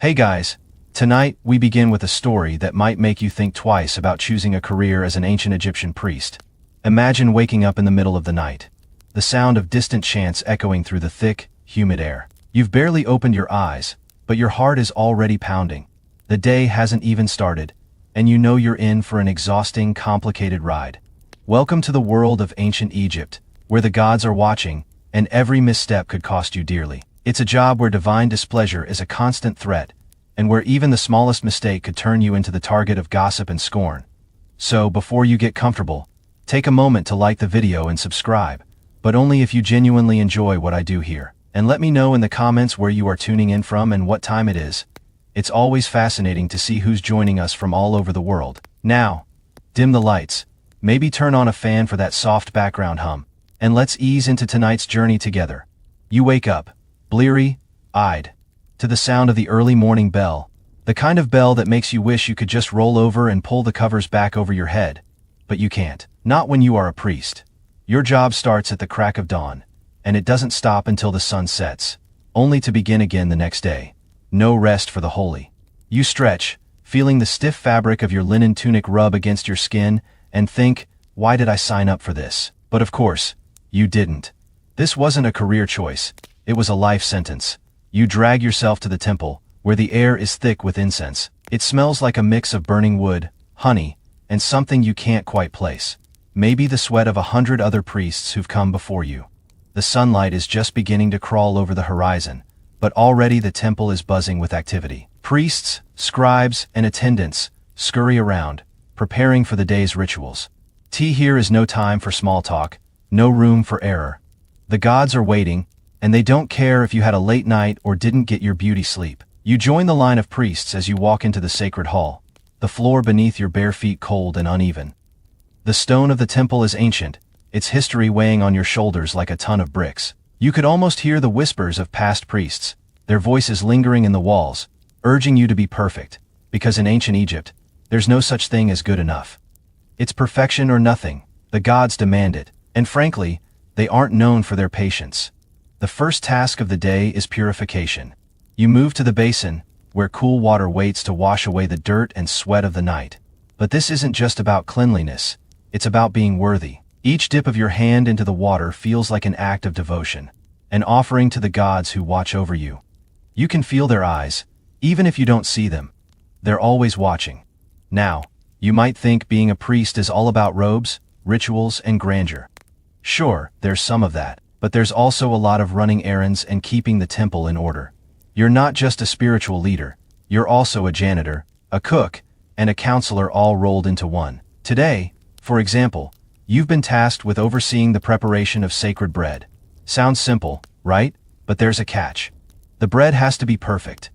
Hey guys, tonight we begin with a story that might make you think twice about choosing a career as an ancient Egyptian priest. Imagine waking up in the middle of the night, the sound of distant chants echoing through the thick, humid air. You've barely opened your eyes, but your heart is already pounding. The day hasn't even started, and you know you're in for an exhausting, complicated ride. Welcome to the world of ancient Egypt, where the gods are watching, and every misstep could cost you dearly. It's a job where divine displeasure is a constant threat, and where even the smallest mistake could turn you into the target of gossip and scorn. So, before you get comfortable, take a moment to like the video and subscribe, but only if you genuinely enjoy what I do here. And let me know in the comments where you are tuning in from and what time it is. It's always fascinating to see who's joining us from all over the world. Now, dim the lights, maybe turn on a fan for that soft background hum, and let's ease into tonight's journey together. You wake up, bleary-eyed, to the sound of the early morning bell, the kind of bell that makes you wish you could just roll over and pull the covers back over your head. But you can't. Not when you are a priest. Your job starts at the crack of dawn, and it doesn't stop until the sun sets, only to begin again the next day. No rest for the holy. You stretch, feeling the stiff fabric of your linen tunic rub against your skin, and think, why did I sign up for this? But of course, you didn't. This wasn't a career choice. It was a life sentence. You drag yourself to the temple, where the air is thick with incense. It smells like a mix of burning wood, honey, and something you can't quite place. Maybe the sweat of 100 other priests who've come before you. The sunlight is just beginning to crawl over the horizon, but already the temple is buzzing with activity. Priests, scribes, and attendants scurry around, preparing for the day's rituals. Here is no time for small talk, no room for error. The gods are waiting, and they don't care if you had a late night or didn't get your beauty sleep. You join the line of priests as you walk into the sacred hall, the floor beneath your bare feet cold and uneven. The stone of the temple is ancient, its history weighing on your shoulders like a ton of bricks. You could almost hear the whispers of past priests, their voices lingering in the walls, urging you to be perfect, because in ancient Egypt, there's no such thing as good enough. It's perfection or nothing. The gods demand it, and frankly, they aren't known for their patience. The first task of the day is purification. You move to the basin, where cool water waits to wash away the dirt and sweat of the night. But this isn't just about cleanliness, it's about being worthy. Each dip of your hand into the water feels like an act of devotion, an offering to the gods who watch over you. You can feel their eyes, even if you don't see them. They're always watching. Now, you might think being a priest is all about robes, rituals, and grandeur. Sure, there's some of that, but there's also a lot of running errands and keeping the temple in order. You're not just a spiritual leader, you're also a janitor, a cook, and a counselor all rolled into one. Today, for example, you've been tasked with overseeing the preparation of sacred bread. Sounds simple, right? But there's a catch. The bread has to be perfect.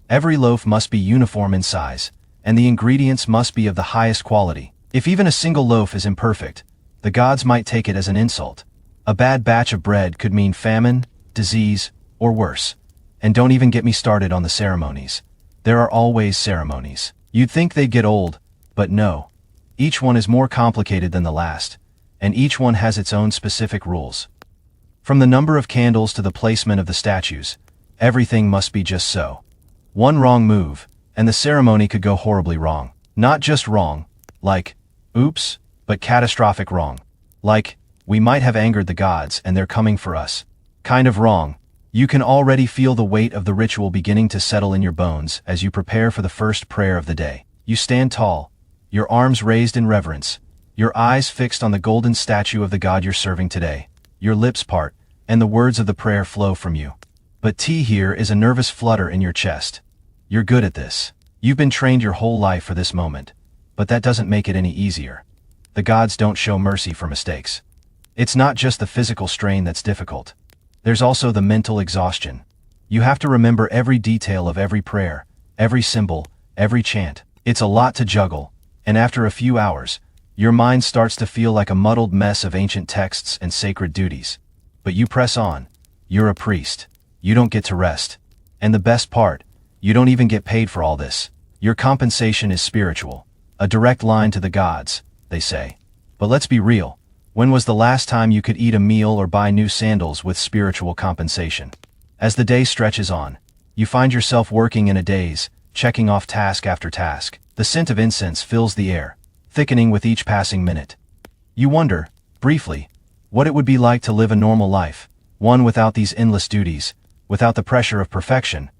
Every loaf must be uniform in size, and the ingredients must be of the highest quality. If even a single loaf is imperfect, the gods might take it as an insult. A bad batch of bread could mean famine, disease, or worse. And don't even get me started on the ceremonies. There are always ceremonies. You'd think they'd get old, but no. Each one is more complicated than the last, and each one has its own specific rules. From the number of candles to the placement of the statues, everything must be just so. One wrong move, and the ceremony could go horribly wrong. Not just wrong, like, oops, but catastrophic wrong. Like, we might have angered the gods and they're coming for us. Kind of wrong. You can already feel the weight of the ritual beginning to settle in your bones as you prepare for the first prayer of the day. You stand tall, your arms raised in reverence, your eyes fixed on the golden statue of the god you're serving today. Your lips part, and the words of the prayer flow from you. But here is a nervous flutter in your chest. You're good at this. You've been trained your whole life for this moment, but that doesn't make it any easier. The gods don't show mercy for mistakes. It's not just the physical strain that's difficult. There's also the mental exhaustion. You have to remember every detail of every prayer, every symbol, every chant. It's a lot to juggle, and after a few hours, your mind starts to feel like a muddled mess of ancient texts and sacred duties. But you press on. You're a priest. You don't get to rest. And the best part, you don't even get paid for all this. Your compensation is spiritual. A direct line to the gods, they say. But let's be real. When was the last time you could eat a meal or buy new sandals with spiritual compensation? As the day stretches on, You find yourself working in a daze, checking off task after task. The scent of incense fills the air, thickening with each passing minute. You wonder, briefly, what it would be like to live a normal life, one without these endless duties, without the pressure of perfection.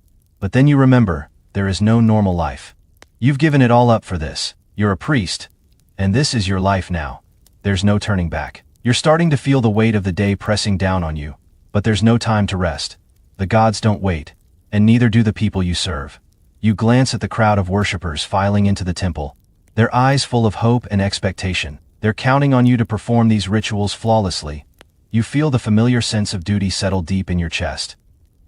But then you remember, there is no normal life. You've given it all up for this. You're a priest, and this is your life now. There's no turning back. You're starting to feel the weight of the day pressing down on you, but there's no time to rest. The gods don't wait, and neither do the people you serve. You glance at the crowd of worshippers filing into the temple, their eyes full of hope and expectation. They're counting on you to perform these rituals flawlessly. You feel the familiar sense of duty settle deep in your chest.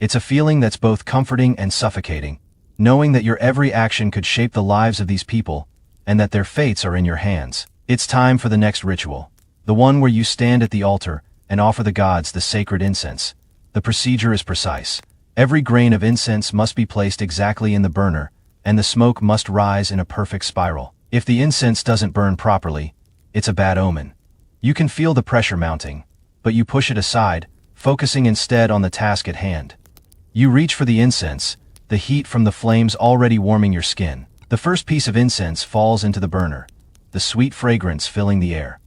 It's a feeling that's both comforting and suffocating, knowing that your every action could shape the lives of these people, and that their fates are in your hands. It's time for the next ritual, the one where you stand at the altar and offer the gods the sacred incense. The procedure is precise. Every grain of incense must be placed exactly in the burner, and the smoke must rise in a perfect spiral. If the incense doesn't burn properly, it's a bad omen. You can feel the pressure mounting, but you push it aside, focusing instead on the task at hand. You reach for the incense, the heat from the flames already warming your skin. The first piece of incense falls into the burner, the sweet fragrance filling the air.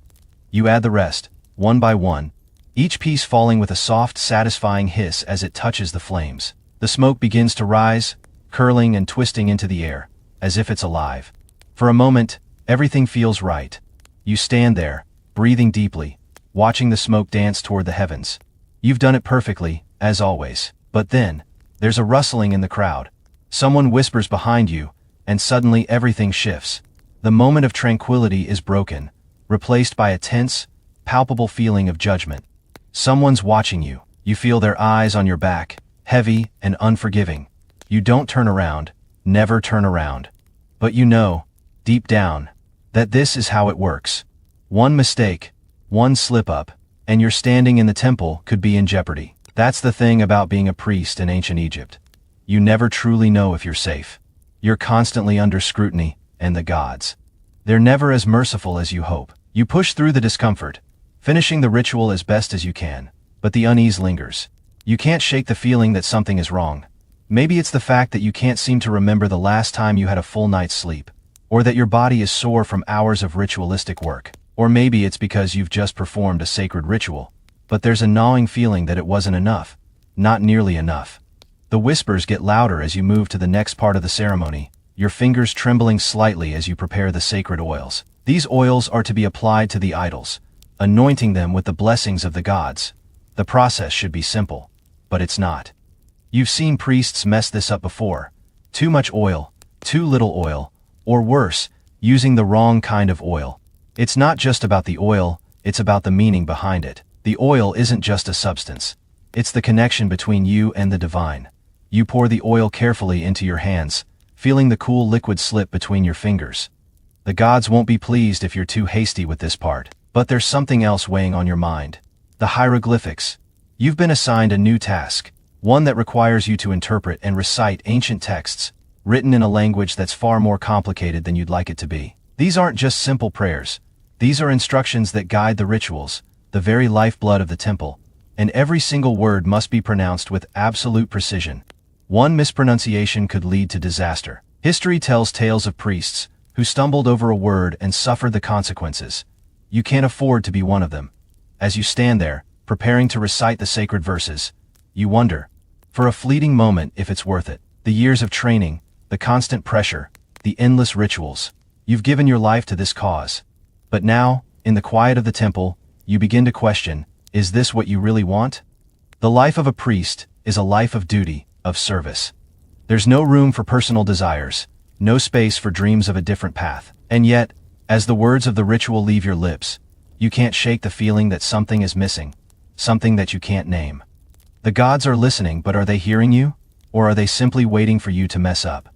You add the rest, one by one, each piece falling with a soft, satisfying hiss as it touches the flames. The smoke begins to rise, curling and twisting into the air, as if it's alive. For a moment, everything feels right. You stand there, breathing deeply, watching the smoke dance toward the heavens. You've done it perfectly, as always. But then, there's a rustling in the crowd. Someone whispers behind you, and suddenly everything shifts. The moment of tranquility is broken, replaced by a tense, palpable feeling of judgment. Someone's watching you. You feel their eyes on your back, heavy and unforgiving. You don't turn around, never turn around. But you know, deep down, that this is how it works. One mistake, one slip-up, and your standing in the temple could be in jeopardy. That's the thing about being a priest in ancient Egypt. You never truly know if you're safe. You're constantly under scrutiny, and the gods, they're never as merciful as you hope. You push through the discomfort, finishing the ritual as best as you can, but the unease lingers. You can't shake the feeling that something is wrong. Maybe it's the fact that you can't seem to remember the last time you had a full night's sleep, or that your body is sore from hours of ritualistic work, or maybe it's because you've just performed a sacred ritual, but there's a gnawing feeling that it wasn't enough, not nearly enough. The whispers get louder as you move to the next part of the ceremony, your fingers trembling slightly as you prepare the sacred oils. These oils are to be applied to the idols, anointing them with the blessings of the gods. The process should be simple, but it's not. You've seen priests mess this up before. Too much oil, too little oil, or worse, using the wrong kind of oil. It's not just about the oil, it's about the meaning behind it. The oil isn't just a substance. It's the connection between you and the divine. You pour the oil carefully into your hands, feeling the cool liquid slip between your fingers. The gods won't be pleased if you're too hasty with this part, but there's something else weighing on your mind. The hieroglyphics. You've been assigned a new task, one that requires you to interpret and recite ancient texts, written in a language that's far more complicated than you'd like it to be. These aren't just simple prayers. These are instructions that guide the rituals, the very lifeblood of the temple, and every single word must be pronounced with absolute precision. One mispronunciation could lead to disaster. History tells tales of priests who stumbled over a word and suffered the consequences. You can't afford to be one of them. As you stand there, preparing to recite the sacred verses, you wonder, for a fleeting moment, if it's worth it. The years of training, the constant pressure, the endless rituals. You've given your life to this cause. But now, in the quiet of the temple, you begin to question, is this what you really want? The life of a priest is a life of duty, of service. There's no room for personal desires, no space for dreams of a different path. And yet, as the words of the ritual leave your lips, you can't shake the feeling that something is missing, something that you can't name. The gods are listening, but are they hearing you? Or are they simply waiting for you to mess up?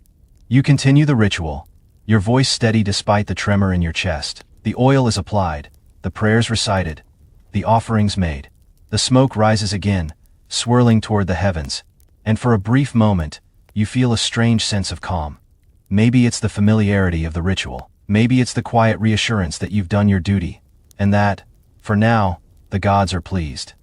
You continue the ritual, your voice steady despite the tremor in your chest. The oil is applied, the prayers recited, the offerings made. The smoke rises again, swirling toward the heavens, and for a brief moment, you feel a strange sense of calm. Maybe it's the familiarity of the ritual. Maybe it's the quiet reassurance that you've done your duty, and that, for now, the gods are pleased.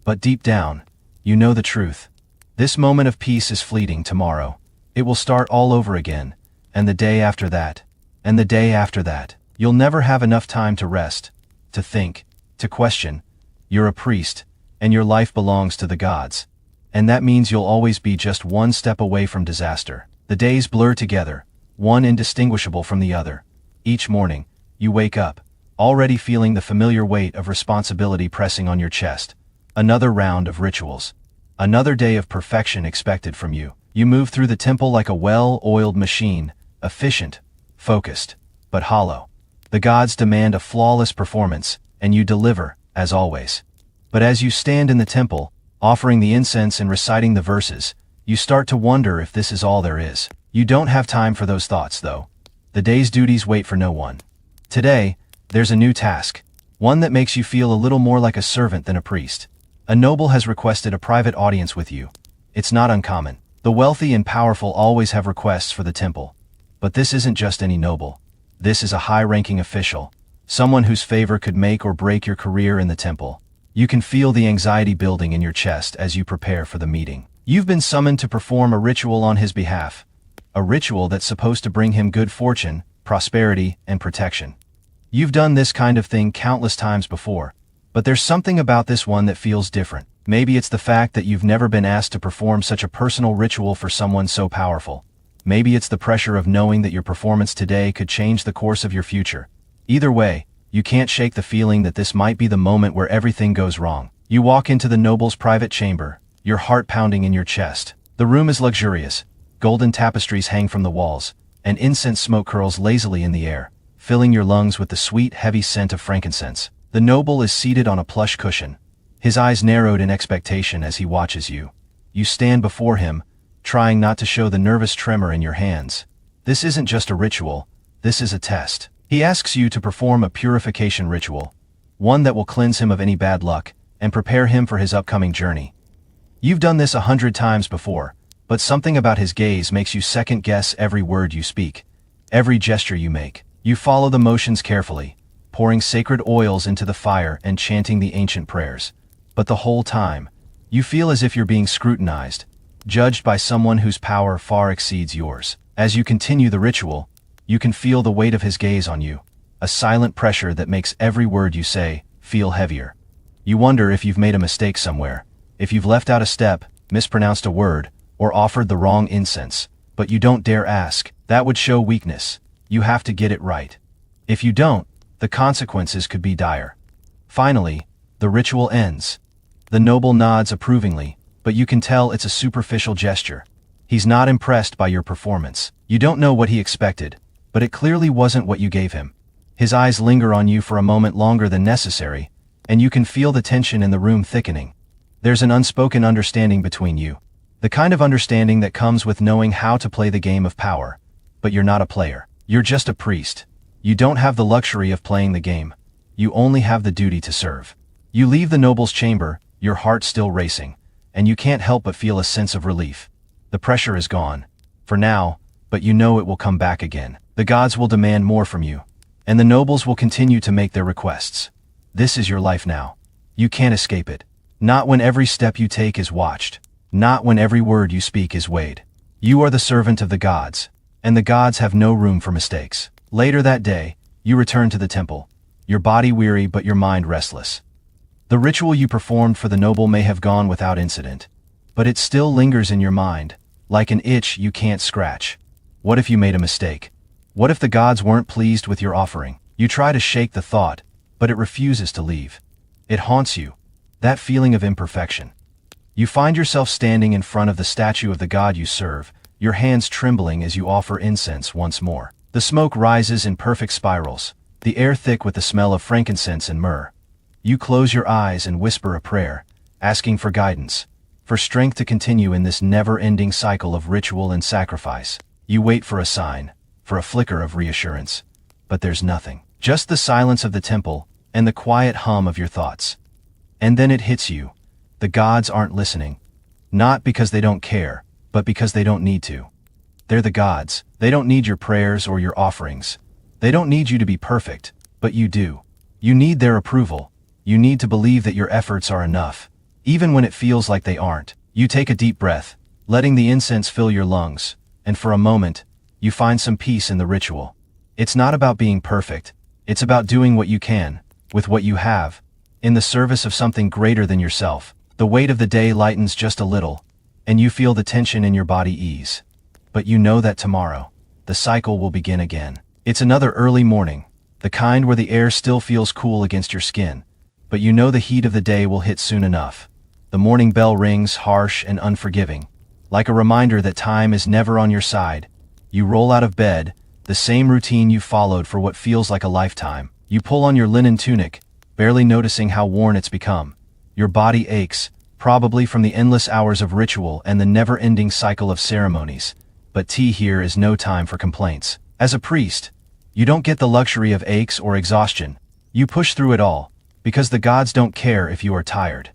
But deep down, you know the truth. This moment of peace is fleeting tomorrow. It will start all over again, and the day after that, and the day after that. You'll never have enough time to rest, to think, to question. You're a priest, and your life belongs to the gods. And that means you'll always be just one step away from disaster. The days blur together, one indistinguishable from the other. Each morning, you wake up, already feeling the familiar weight of responsibility pressing on your chest. Another round of rituals. Another day of perfection expected from you. You move through the temple like a well-oiled machine, efficient, focused, but hollow. The gods demand a flawless performance, and you deliver, as always. But as you stand in the temple, offering the incense and reciting the verses, you start to wonder if this is all there is. You don't have time for those thoughts, though. The day's duties wait for no one. Today, there's a new task, one that makes you feel a little more like a servant than a priest. A noble has requested a private audience with you. It's not uncommon. The wealthy and powerful always have requests for the temple. But this isn't just any noble. This is a high-ranking official, someone whose favor could make or break your career in the temple. You can feel the anxiety building in your chest as you prepare for the meeting. You've been summoned to perform a ritual on his behalf. A ritual that's supposed to bring him good fortune, prosperity, and protection. You've done this kind of thing countless times before, but there's something about this one that feels different. Maybe it's the fact that you've never been asked to perform such a personal ritual for someone so powerful. Maybe it's the pressure of knowing that your performance today could change the course of your future. Either way, you can't shake the feeling that this might be the moment where everything goes wrong. You walk into the noble's private chamber, your heart pounding in your chest. The room is luxurious. Golden tapestries hang from the walls, and incense smoke curls lazily in the air, filling your lungs with the sweet, heavy scent of frankincense. The noble is seated on a plush cushion, his eyes narrowed in expectation as he watches you. You stand before him, trying not to show the nervous tremor in your hands. This isn't just a ritual, this is a test. He asks you to perform a purification ritual, one that will cleanse him of any bad luck and prepare him for his upcoming journey. You've done this 100 times before, but something about his gaze makes you second-guess every word you speak, every gesture you make. You follow the motions carefully, pouring sacred oils into the fire and chanting the ancient prayers. But the whole time, you feel as if you're being scrutinized, judged by someone whose power far exceeds yours. As you continue the ritual, you can feel the weight of his gaze on you, a silent pressure that makes every word you say feel heavier. You wonder if you've made a mistake somewhere, if you've left out a step, mispronounced a word, or offered the wrong incense. But you don't dare ask. That would show weakness. You have to get it right. If you don't, the consequences could be dire. Finally, the ritual ends. The noble nods approvingly, but you can tell it's a superficial gesture. He's not impressed by your performance. You don't know what he expected, but it clearly wasn't what you gave him. His eyes linger on you for a moment longer than necessary, and you can feel the tension in the room thickening. There's an unspoken understanding between you. The kind of understanding that comes with knowing how to play the game of power. But you're not a player. You're just a priest. You don't have the luxury of playing the game. You only have the duty to serve. You leave the noble's chamber, your heart still racing, and you can't help but feel a sense of relief. The pressure is gone. For now, but you know it will come back again. The gods will demand more from you, and the nobles will continue to make their requests. This is your life now. You can't escape it. Not when every step you take is watched. Not when every word you speak is weighed. You are the servant of the gods, and the gods have no room for mistakes. Later that day, you return to the temple, your body weary but your mind restless. The ritual you performed for the noble may have gone without incident, but it still lingers in your mind, like an itch you can't scratch. What if you made a mistake? What if the gods weren't pleased with your offering? You try to shake the thought, but it refuses to leave. It haunts you, that feeling of imperfection. You find yourself standing in front of the statue of the god you serve, your hands trembling as you offer incense once more. The smoke rises in perfect spirals, the air thick with the smell of frankincense and myrrh. You close your eyes and whisper a prayer, asking for guidance, for strength to continue in this never-ending cycle of ritual and sacrifice. You wait for a sign, for a flicker of reassurance. But there's nothing. Just the silence of the temple, and the quiet hum of your thoughts. And then it hits you. The gods aren't listening. Not because they don't care, but because they don't need to. They're the gods. They don't need your prayers or your offerings. They don't need you to be perfect, but you do. You need their approval. You need to believe that your efforts are enough, even when it feels like they aren't. You take a deep breath, letting the incense fill your lungs, and for a moment, you find some peace in the ritual. It's not about being perfect, it's about doing what you can, with what you have, in the service of something greater than yourself. The weight of the day lightens just a little, and you feel the tension in your body ease. But you know that tomorrow, the cycle will begin again. It's another early morning, the kind where the air still feels cool against your skin, but you know the heat of the day will hit soon enough. The morning bell rings harsh and unforgiving, like a reminder that time is never on your side. You roll out of bed, the same routine you followed for what feels like a lifetime. You pull on your linen tunic, barely noticing how worn it's become. Your body aches, probably from the endless hours of ritual and the never-ending cycle of ceremonies. But tea here is no time for complaints. As a priest, you don't get the luxury of aches or exhaustion. You push through it all, because the gods don't care if you are tired.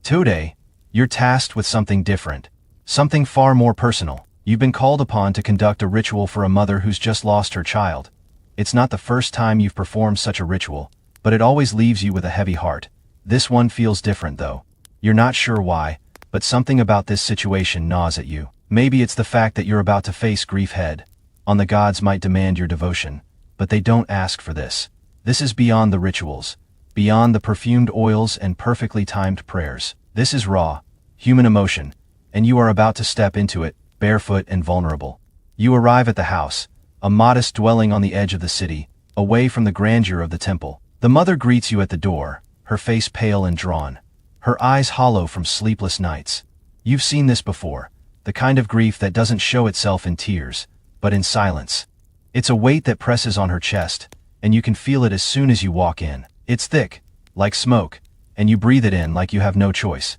Today, you're tasked with something different, something far more personal. You've been called upon to conduct a ritual for a mother who's just lost her child. It's not the first time you've performed such a ritual, but it always leaves you with a heavy heart. This one feels different though. You're not sure why, but something about this situation gnaws at you. Maybe it's the fact that you're about to face grief head on. The gods might demand your devotion, but they don't ask for this. This is beyond the rituals, beyond the perfumed oils and perfectly timed prayers. This is raw, human emotion, and you are about to step into it, barefoot and vulnerable. You arrive at the house, a modest dwelling on the edge of the city, away from the grandeur of the temple. The mother greets you at the door, her face pale and drawn, her eyes hollow from sleepless nights. You've seen this before, the kind of grief that doesn't show itself in tears, but in silence. It's a weight that presses on her chest, and you can feel it as soon as you walk in. It's thick, like smoke, and you breathe it in like you have no choice.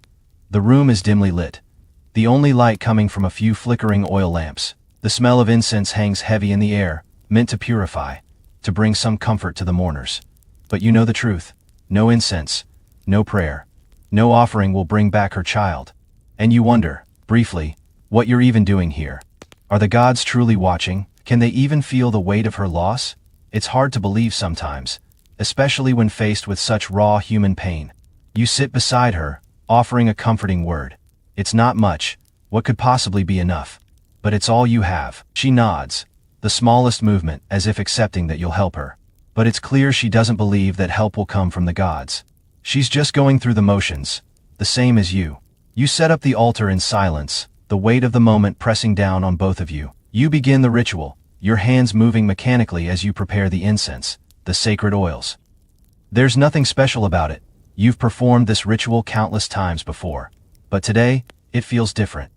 The room is dimly lit, the only light coming from a few flickering oil lamps. The smell of incense hangs heavy in the air, meant to purify, to bring some comfort to the mourners. But you know the truth. No incense, no prayer, no offering will bring back her child. And you wonder, briefly, what you're even doing here. Are the gods truly watching? Can they even feel the weight of her loss? It's hard to believe sometimes, especially when faced with such raw human pain. You sit beside her, offering a comforting word. It's not much, what could possibly be enough? But it's all you have. She nods, the smallest movement as if accepting that you'll help her. But it's clear she doesn't believe that help will come from the gods. She's just going through the motions, the same as you. You set up the altar in silence, the weight of the moment pressing down on both of you. You begin the ritual, your hands moving mechanically as you prepare the incense, the sacred oils. There's nothing special about it. You've performed this ritual countless times before. But today, it feels different.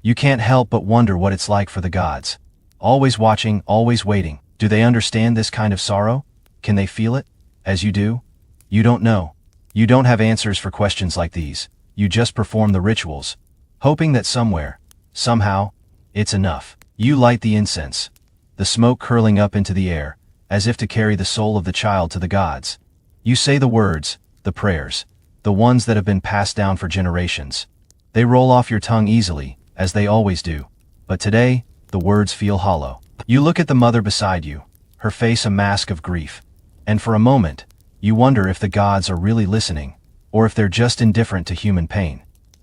You can't help but wonder what it's like for the gods. Always watching, always waiting. Do they understand this kind of sorrow? Can they feel it, as you do? You don't know. You don't have answers for questions like these. You just perform the rituals, hoping that somewhere, somehow, it's enough. You light the incense, the smoke curling up into the air, as if to carry the soul of the child to the gods. You say the words, the prayers, the ones that have been passed down for generations. They roll off your tongue easily, as they always do. But today, the words feel hollow. You look at the mother beside you, her face a mask of grief. And for a moment, you wonder if the gods are really listening, or if they're just indifferent to human pain.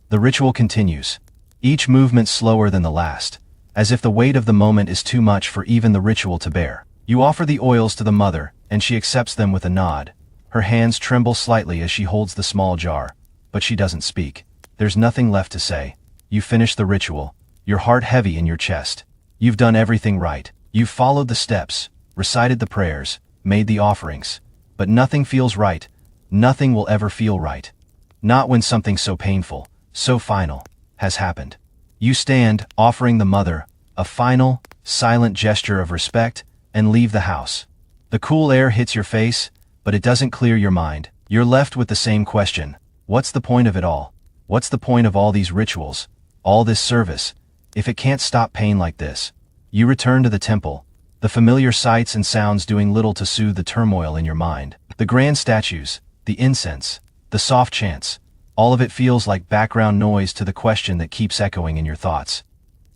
The ritual continues, each movement slower than the last, as if the weight of the moment is too much for even the ritual to bear. You offer the oils to the mother, and she accepts them with a nod. Her hands tremble slightly as she holds the small jar, but she doesn't speak. There's nothing left to say. You finish the ritual, your heart heavy in your chest. You've done everything right. You've followed the steps, recited the prayers, made the offerings. But nothing feels right. Nothing will ever feel right. Not when something so painful, so final, has happened. You stand, offering the mother a final, silent gesture of respect, and leave the house. The cool air hits your face, but it doesn't clear your mind. You're left with the same question. What's the point of it all? What's the point of all these rituals, all this service, if it can't stop pain like this? You return to the temple, the familiar sights and sounds doing little to soothe the turmoil in your mind. The grand statues, the incense, the soft chants, all of it feels like background noise to the question that keeps echoing in your thoughts.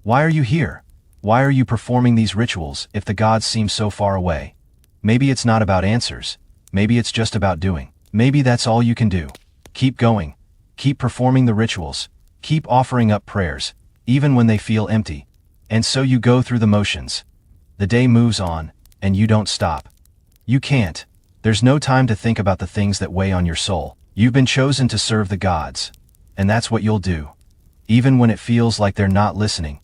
Why are you here? Why are you performing these rituals if the gods seem so far away? Maybe it's not about answers. Maybe it's just about doing. Maybe that's all you can do. Keep going. Keep performing the rituals, Keep offering up prayers, even when they feel empty. And so you go through the motions. The day moves on, and you don't stop. You can't. There's no time to think about the things that weigh on your soul. You've been chosen to serve the gods. And that's what you'll do. Even when it feels like they're not listening.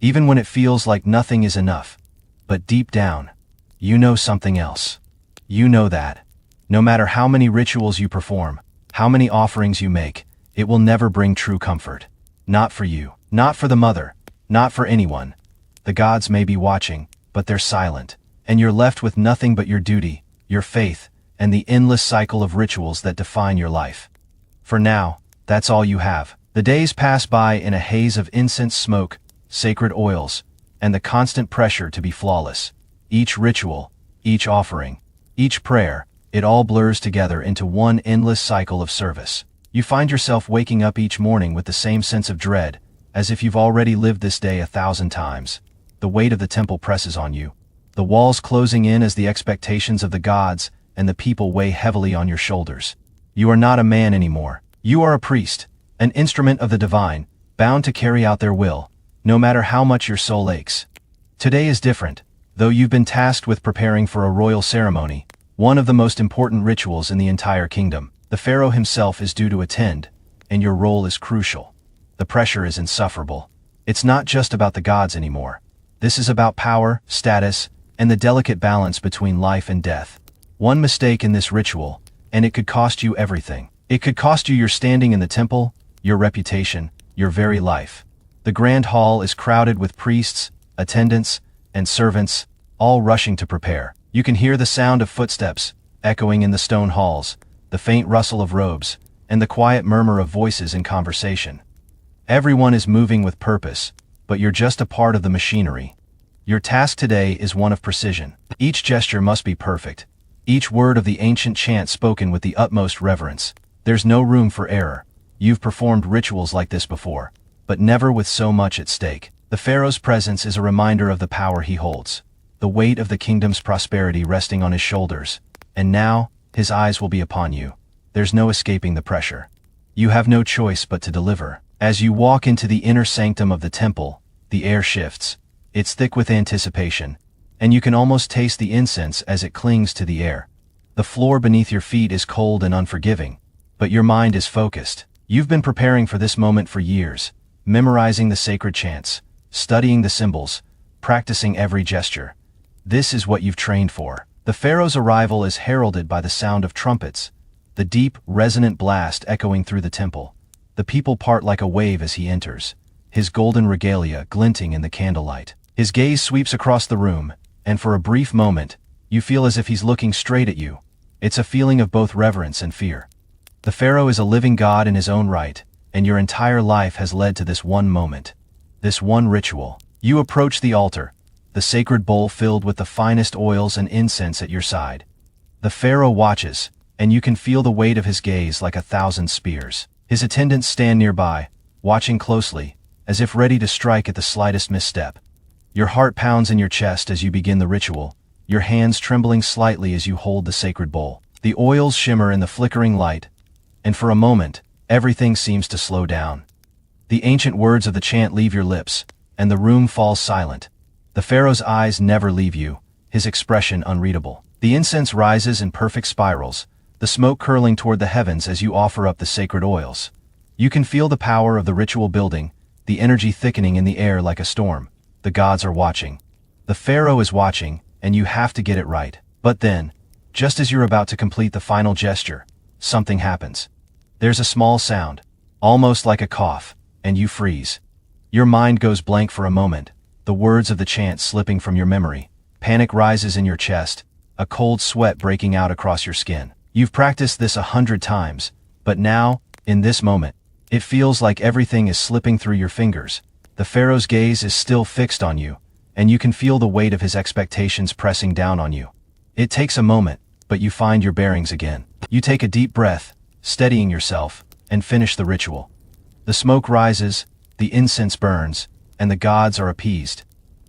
Even when it feels like nothing is enough. But deep down, you know something else. You know that. No matter how many rituals you perform, how many offerings you make, it will never bring true comfort. Not for you. Not for the mother. Not for anyone. The gods may be watching, but they're silent. And you're left with nothing but your duty, your faith, and the endless cycle of rituals that define your life. For now, that's all you have. The days pass by in a haze of incense smoke, sacred oils, and the constant pressure to be flawless. Each ritual, each offering, each prayer, it all blurs together into one endless cycle of service. You find yourself waking up each morning with the same sense of dread, as if you've already lived this day 1,000 times. The weight of the temple presses on you. The walls closing in as the expectations of the gods and the people weigh heavily on your shoulders. You are not a man anymore. You are a priest, an instrument of the divine, bound to carry out their will, no matter how much your soul aches. Today is different, though you've been tasked with preparing for a royal ceremony, one of the most important rituals in the entire kingdom. The pharaoh himself is due to attend, and your role is crucial. The pressure is insufferable. It's not just about the gods anymore. This is about power, status, and the delicate balance between life and death. One mistake in this ritual, and it could cost you everything. It could cost you your standing in the temple, your reputation, your very life. The grand hall is crowded with priests, attendants, and servants, all rushing to prepare. You can hear the sound of footsteps, echoing in the stone halls, the faint rustle of robes, and the quiet murmur of voices in conversation. Everyone is moving with purpose, but you're just a part of the machinery. Your task today is one of precision. Each gesture must be perfect. Each word of the ancient chant spoken with the utmost reverence. There's no room for error. You've performed rituals like this before, but never with so much at stake. The pharaoh's presence is a reminder of the power he holds, the weight of the kingdom's prosperity resting on his shoulders, and now, his eyes will be upon you. There's no escaping the pressure. You have no choice but to deliver. As you walk into the inner sanctum of the temple, the air shifts. It's thick with anticipation, and you can almost taste the incense as it clings to the air. The floor beneath your feet is cold and unforgiving, but your mind is focused. You've been preparing for this moment for years, memorizing the sacred chants, studying the symbols, practicing every gesture. This is what you've trained for. The pharaoh's arrival is heralded by the sound of trumpets, the deep, resonant blast echoing through the temple. The people part like a wave as he enters, his golden regalia glinting in the candlelight. His gaze sweeps across the room, and for a brief moment, you feel as if he's looking straight at you. It's a feeling of both reverence and fear. The pharaoh is a living god in his own right, and your entire life has led to this one moment, this one ritual. You approach the altar, the sacred bowl filled with the finest oils and incense at your side. The pharaoh watches, and you can feel the weight of his gaze like 1,000 spears. His attendants stand nearby, watching closely, as if ready to strike at the slightest misstep. Your heart pounds in your chest as you begin the ritual, your hands trembling slightly as you hold the sacred bowl. The oils shimmer in the flickering light, and for a moment, everything seems to slow down. The ancient words of the chant leave your lips, and the room falls silent. The pharaoh's eyes never leave you, his expression unreadable. The incense rises in perfect spirals, the smoke curling toward the heavens as you offer up the sacred oils. You can feel the power of the ritual building, the energy thickening in the air like a storm. The gods are watching. The pharaoh is watching, and you have to get it right. But then, just as you're about to complete the final gesture, something happens. There's a small sound, almost like a cough, and you freeze. Your mind goes blank for a moment, the words of the chant slipping from your memory. Panic rises in your chest, a cold sweat breaking out across your skin. You've practiced this 100 times, but now, in this moment, it feels like everything is slipping through your fingers. The pharaoh's gaze is still fixed on you, and you can feel the weight of his expectations pressing down on you. It takes a moment, but you find your bearings again. You take a deep breath, steadying yourself, and finish the ritual. The smoke rises, the incense burns, and the gods are appeased.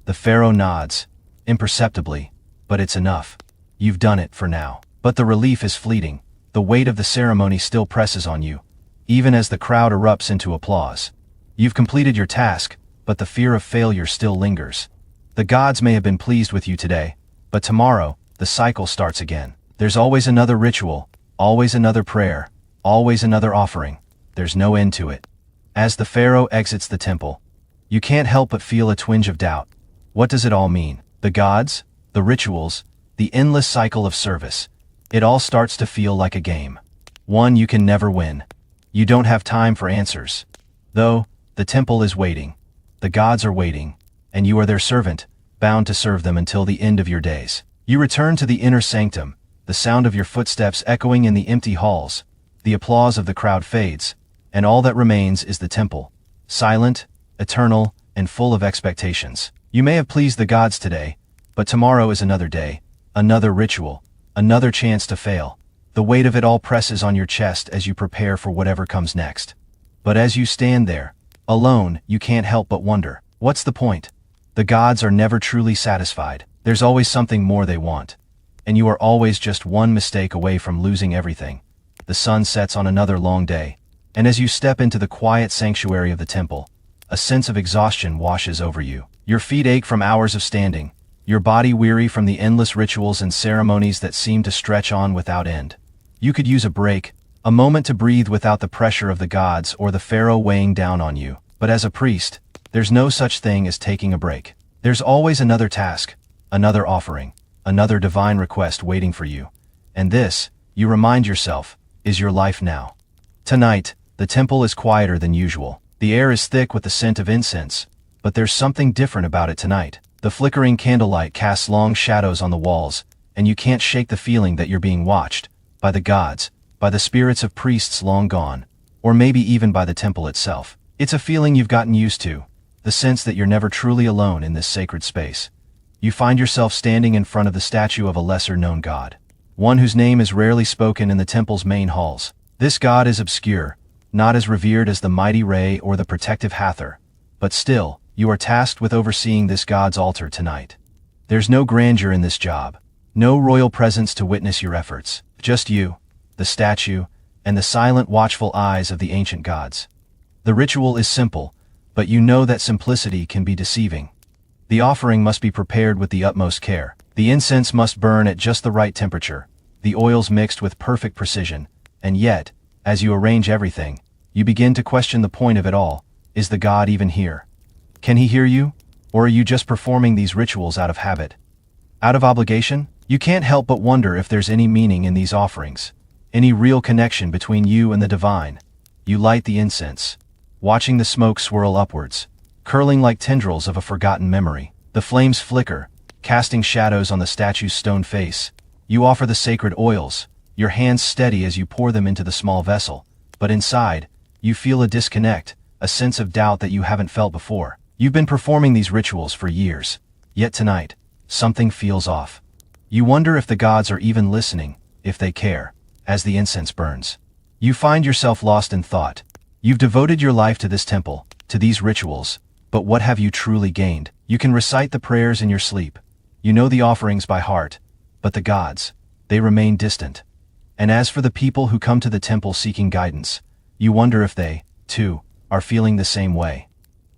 The pharaoh nods, imperceptibly, but it's enough. You've done it for now. But the relief is fleeting. The weight of the ceremony still presses on you, even as the crowd erupts into applause. You've completed your task, but the fear of failure still lingers. The gods may have been pleased with you today, but tomorrow, the cycle starts again. There's always another ritual, always another prayer, always another offering. There's no end to it. As the pharaoh exits the temple, you can't help but feel a twinge of doubt. What does it all mean? The gods, the rituals, the endless cycle of service. It all starts to feel like a game. One you can never win. You don't have time for answers. Though, the temple is waiting. The gods are waiting, and you are their servant, bound to serve them until the end of your days. You return to the inner sanctum, the sound of your footsteps echoing in the empty halls. The applause of the crowd fades, and all that remains is the temple, silent, eternal, and full of expectations. You may have pleased the gods today, but tomorrow is another day, another ritual, another chance to fail. The weight of it all presses on your chest as you prepare for whatever comes next. But as you stand there, alone, you can't help but wonder, what's the point? The gods are never truly satisfied. There's always something more they want. And you are always just one mistake away from losing everything. The sun sets on another long day, and as you step into the quiet sanctuary of the temple, a sense of exhaustion washes over you. Your feet ache from hours of standing, your body weary from the endless rituals and ceremonies that seem to stretch on without end. You could use a break, a moment to breathe without the pressure of the gods or the pharaoh weighing down on you. But as a priest, there's no such thing as taking a break. There's always another task, another offering, another divine request waiting for you. And this, you remind yourself, is your life now. Tonight, the temple is quieter than usual. The air is thick with the scent of incense, but there's something different about it tonight. The flickering candlelight casts long shadows on the walls, and you can't shake the feeling that you're being watched, by the gods, by the spirits of priests long gone, or maybe even by the temple itself. It's a feeling you've gotten used to, the sense that you're never truly alone in this sacred space. You find yourself standing in front of the statue of a lesser-known god, one whose name is rarely spoken in the temple's main halls. This god is obscure, not as revered as the mighty Re or the protective Hathor, but still, you are tasked with overseeing this god's altar tonight. There's no grandeur in this job, no royal presence to witness your efforts, just you, the statue, and the silent watchful eyes of the ancient gods. The ritual is simple, but you know that simplicity can be deceiving. The offering must be prepared with the utmost care. The incense must burn at just the right temperature, the oils mixed with perfect precision, and yet, as you arrange everything, you begin to question the point of it all. Is the god even here? Can he hear you? Or are you just performing these rituals out of habit? Out of obligation? You can't help but wonder if there's any meaning in these offerings, any real connection between you and the divine. You light the incense, watching the smoke swirl upwards, curling like tendrils of a forgotten memory. The flames flicker, casting shadows on the statue's stone face. You offer the sacred oils, your hands steady as you pour them into the small vessel, but inside, you feel a disconnect, a sense of doubt that you haven't felt before. You've been performing these rituals for years, yet tonight, something feels off. You wonder if the gods are even listening, if they care, as the incense burns. You find yourself lost in thought. You've devoted your life to this temple, to these rituals, but what have you truly gained? You can recite the prayers in your sleep. You know the offerings by heart, but the gods, they remain distant. And as for the people who come to the temple seeking guidance, you wonder if they, too, are feeling the same way.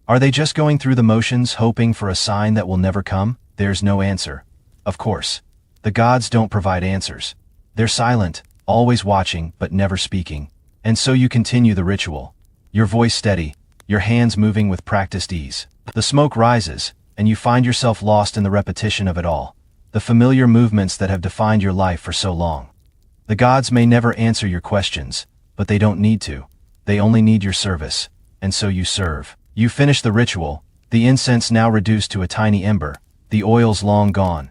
Are they just going through the motions hoping for a sign that will never come? There's no answer. Of course, the gods don't provide answers. They're silent, always watching but never speaking. And so you continue the ritual, your voice steady, your hands moving with practiced ease. The smoke rises, and you find yourself lost in the repetition of it all, the familiar movements that have defined your life for so long. The gods may never answer your questions, but they don't need to. They only need your service, and so you serve. You finish the ritual, the incense now reduced to a tiny ember, the oils long gone.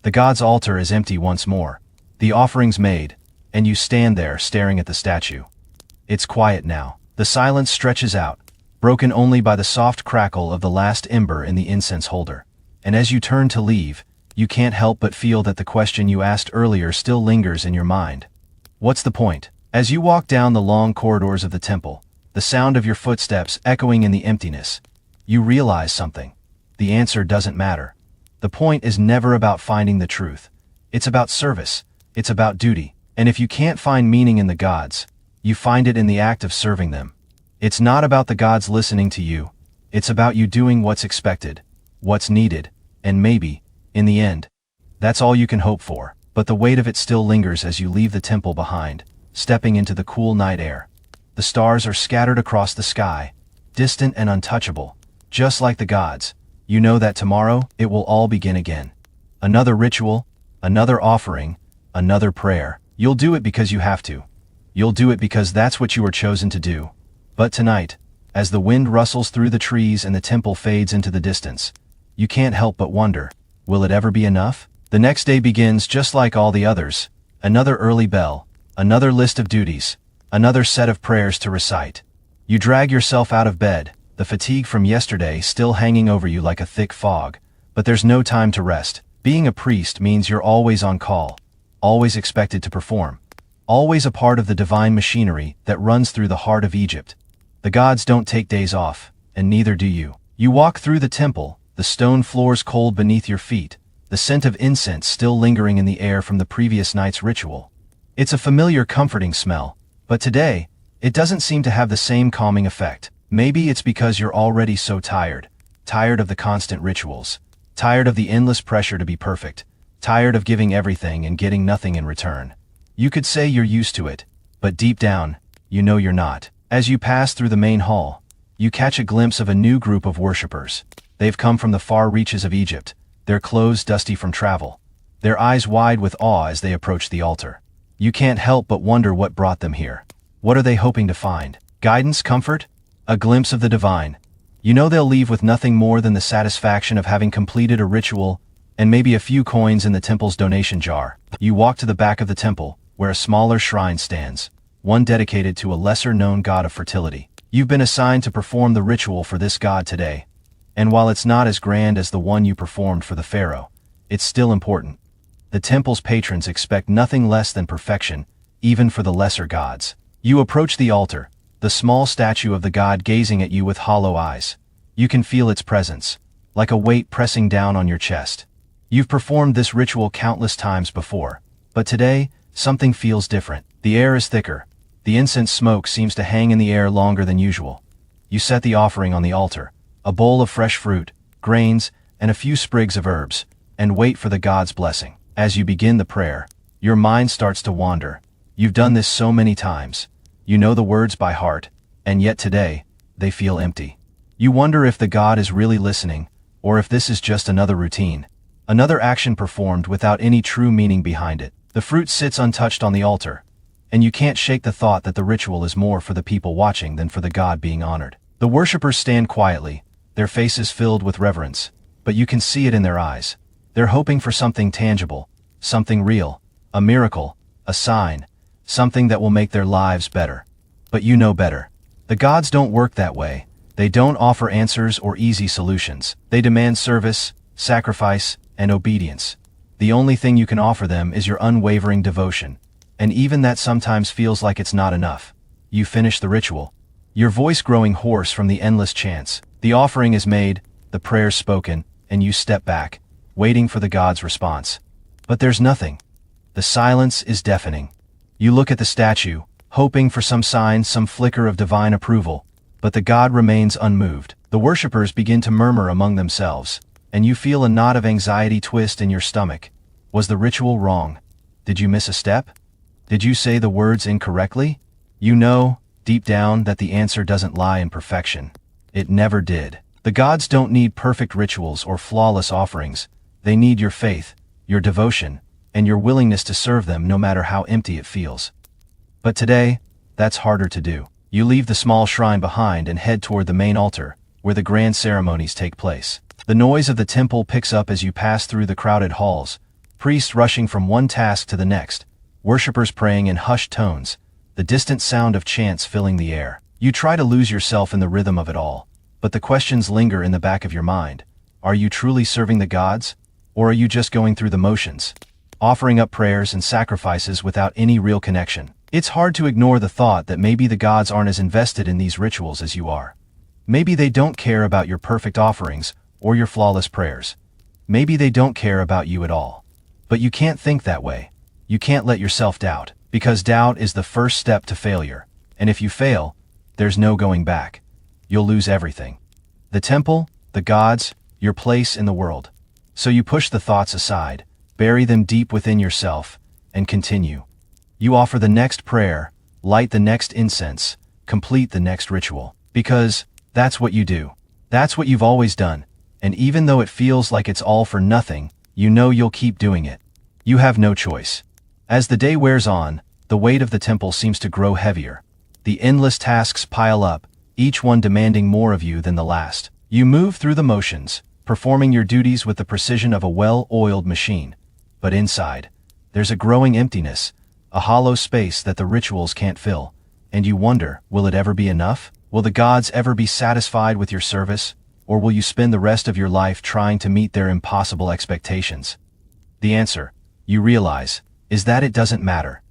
The god's altar is empty once more, the offerings made, and you stand there staring at the statue. It's quiet now. The silence stretches out, broken only by the soft crackle of the last ember in the incense holder. And as you turn to leave, you can't help but feel that the question you asked earlier still lingers in your mind. What's the point? As you walk down the long corridors of the temple, the sound of your footsteps echoing in the emptiness, you realize something. The answer doesn't matter. The point is never about finding the truth. It's about service. It's about duty. And if you can't find meaning in the gods, you find it in the act of serving them. It's not about the gods listening to you. It's about you doing what's expected, what's needed, and maybe, in the end, that's all you can hope for. But the weight of it still lingers as you leave the temple behind, stepping into the cool night air. The stars are scattered across the sky, distant and untouchable, just like the gods. You know that tomorrow, it will all begin again. Another ritual, another offering, another prayer. You'll do it because you have to. You'll do it because that's what you were chosen to do. But tonight, as the wind rustles through the trees and the temple fades into the distance, you can't help but wonder, will it ever be enough? The next day begins just like all the others. Another early bell, another list of duties, another set of prayers to recite. You drag yourself out of bed, the fatigue from yesterday still hanging over you like a thick fog. But there's no time to rest. Being a priest means you're always on call, always expected to perform, always a part of the divine machinery that runs through the heart of Egypt. The gods don't take days off, and neither do you. You walk through the temple, the stone floors cold beneath your feet, the scent of incense still lingering in the air from the previous night's ritual. It's a familiar, comforting smell, but today, it doesn't seem to have the same calming effect. Maybe it's because you're already so tired of the constant rituals, tired of the endless pressure to be perfect, tired of giving everything and getting nothing in return. You could say you're used to it, but deep down, you know you're not. As you pass through the main hall, you catch a glimpse of a new group of worshippers. They've come from the far reaches of Egypt, their clothes dusty from travel, their eyes wide with awe as they approach the altar. You can't help but wonder what brought them here. What are they hoping to find? Guidance, comfort? A glimpse of the divine? You know they'll leave with nothing more than the satisfaction of having completed a ritual, and maybe a few coins in the temple's donation jar. You walk to the back of the temple, where a smaller shrine stands, one dedicated to a lesser-known god of fertility. You've been assigned to perform the ritual for this god today, and while it's not as grand as the one you performed for the pharaoh, it's still important. The temple's patrons expect nothing less than perfection, even for the lesser gods. You approach the altar, the small statue of the god gazing at you with hollow eyes. You can feel its presence, like a weight pressing down on your chest. You've performed this ritual countless times before, but today, something feels different. The air is thicker. The incense smoke seems to hang in the air longer than usual. You set the offering on the altar, a bowl of fresh fruit, grains, and a few sprigs of herbs, and wait for the god's blessing. As you begin the prayer, your mind starts to wander. You've done this so many times. You know the words by heart, and yet today, they feel empty. You wonder if the god is really listening, or if this is just another routine, another action performed without any true meaning behind it. The fruit sits untouched on the altar, and you can't shake the thought that the ritual is more for the people watching than for the god being honored. The worshippers stand quietly, their faces filled with reverence, but you can see it in their eyes. They're hoping for something tangible, something real, a miracle, a sign, something that will make their lives better. But you know better. The gods don't work that way. They don't offer answers or easy solutions. They demand service, sacrifice, and obedience. The only thing you can offer them is your unwavering devotion, and even that sometimes feels like it's not enough. You finish the ritual, your voice growing hoarse from the endless chants. The offering is made, the prayers spoken, and you step back, waiting for the god's response. But there's nothing. The silence is deafening. You look at the statue, hoping for some sign, some flicker of divine approval, but the god remains unmoved. The worshippers begin to murmur among themselves, and you feel a knot of anxiety twist in your stomach. Was the ritual wrong? Did you miss a step? Did you say the words incorrectly? You know, deep down, that the answer doesn't lie in perfection. It never did. The gods don't need perfect rituals or flawless offerings. They need your faith, your devotion, and your willingness to serve them no matter how empty it feels. But today, that's harder to do. You leave the small shrine behind and head toward the main altar, where the grand ceremonies take place. The noise of the temple picks up as you pass through the crowded halls, priests rushing from one task to the next, worshippers praying in hushed tones, the distant sound of chants filling the air. You try to lose yourself in the rhythm of it all, but the questions linger in the back of your mind. Are you truly serving the gods, or are you just going through the motions, offering up prayers and sacrifices without any real connection? It's hard to ignore the thought that maybe the gods aren't as invested in these rituals as you are. Maybe they don't care about your perfect offerings or your flawless prayers. Maybe they don't care about you at all. But you can't think that way. You can't let yourself doubt, because doubt is the first step to failure. And if you fail, there's no going back. You'll lose everything. The temple, the gods, your place in the world. So you push the thoughts aside, bury them deep within yourself, and continue. You offer the next prayer, light the next incense, complete the next ritual. Because that's what you do. That's what you've always done. And even though it feels like it's all for nothing, you know you'll keep doing it. You have no choice. As the day wears on, the weight of the temple seems to grow heavier. The endless tasks pile up, each one demanding more of you than the last. You move through the motions, performing your duties with the precision of a well-oiled machine. But inside, there's a growing emptiness, a hollow space that the rituals can't fill. And you wonder, will it ever be enough? Will the gods ever be satisfied with your service? Or will you spend the rest of your life trying to meet their impossible expectations? The answer, you realize, is that it doesn't matter.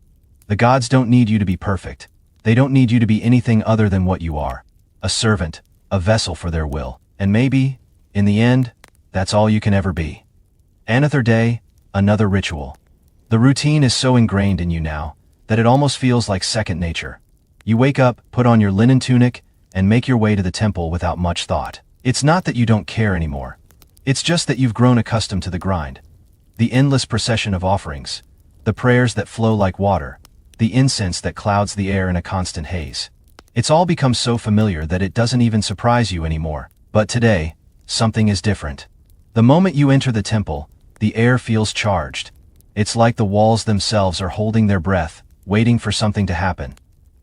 The gods don't need you to be perfect. They don't need you to be anything other than what you are. A servant, a vessel for their will. And maybe, in the end, that's all you can ever be. Another day, another ritual. The routine is so ingrained in you now that it almost feels like second nature. You wake up, put on your linen tunic, and make your way to the temple without much thought. It's not that you don't care anymore. It's just that you've grown accustomed to the grind. The endless procession of offerings, the prayers that flow like water, the incense that clouds the air in a constant haze. It's all become so familiar that it doesn't even surprise you anymore. But today, something is different. The moment you enter the temple, the air feels charged. It's like the walls themselves are holding their breath, waiting for something to happen.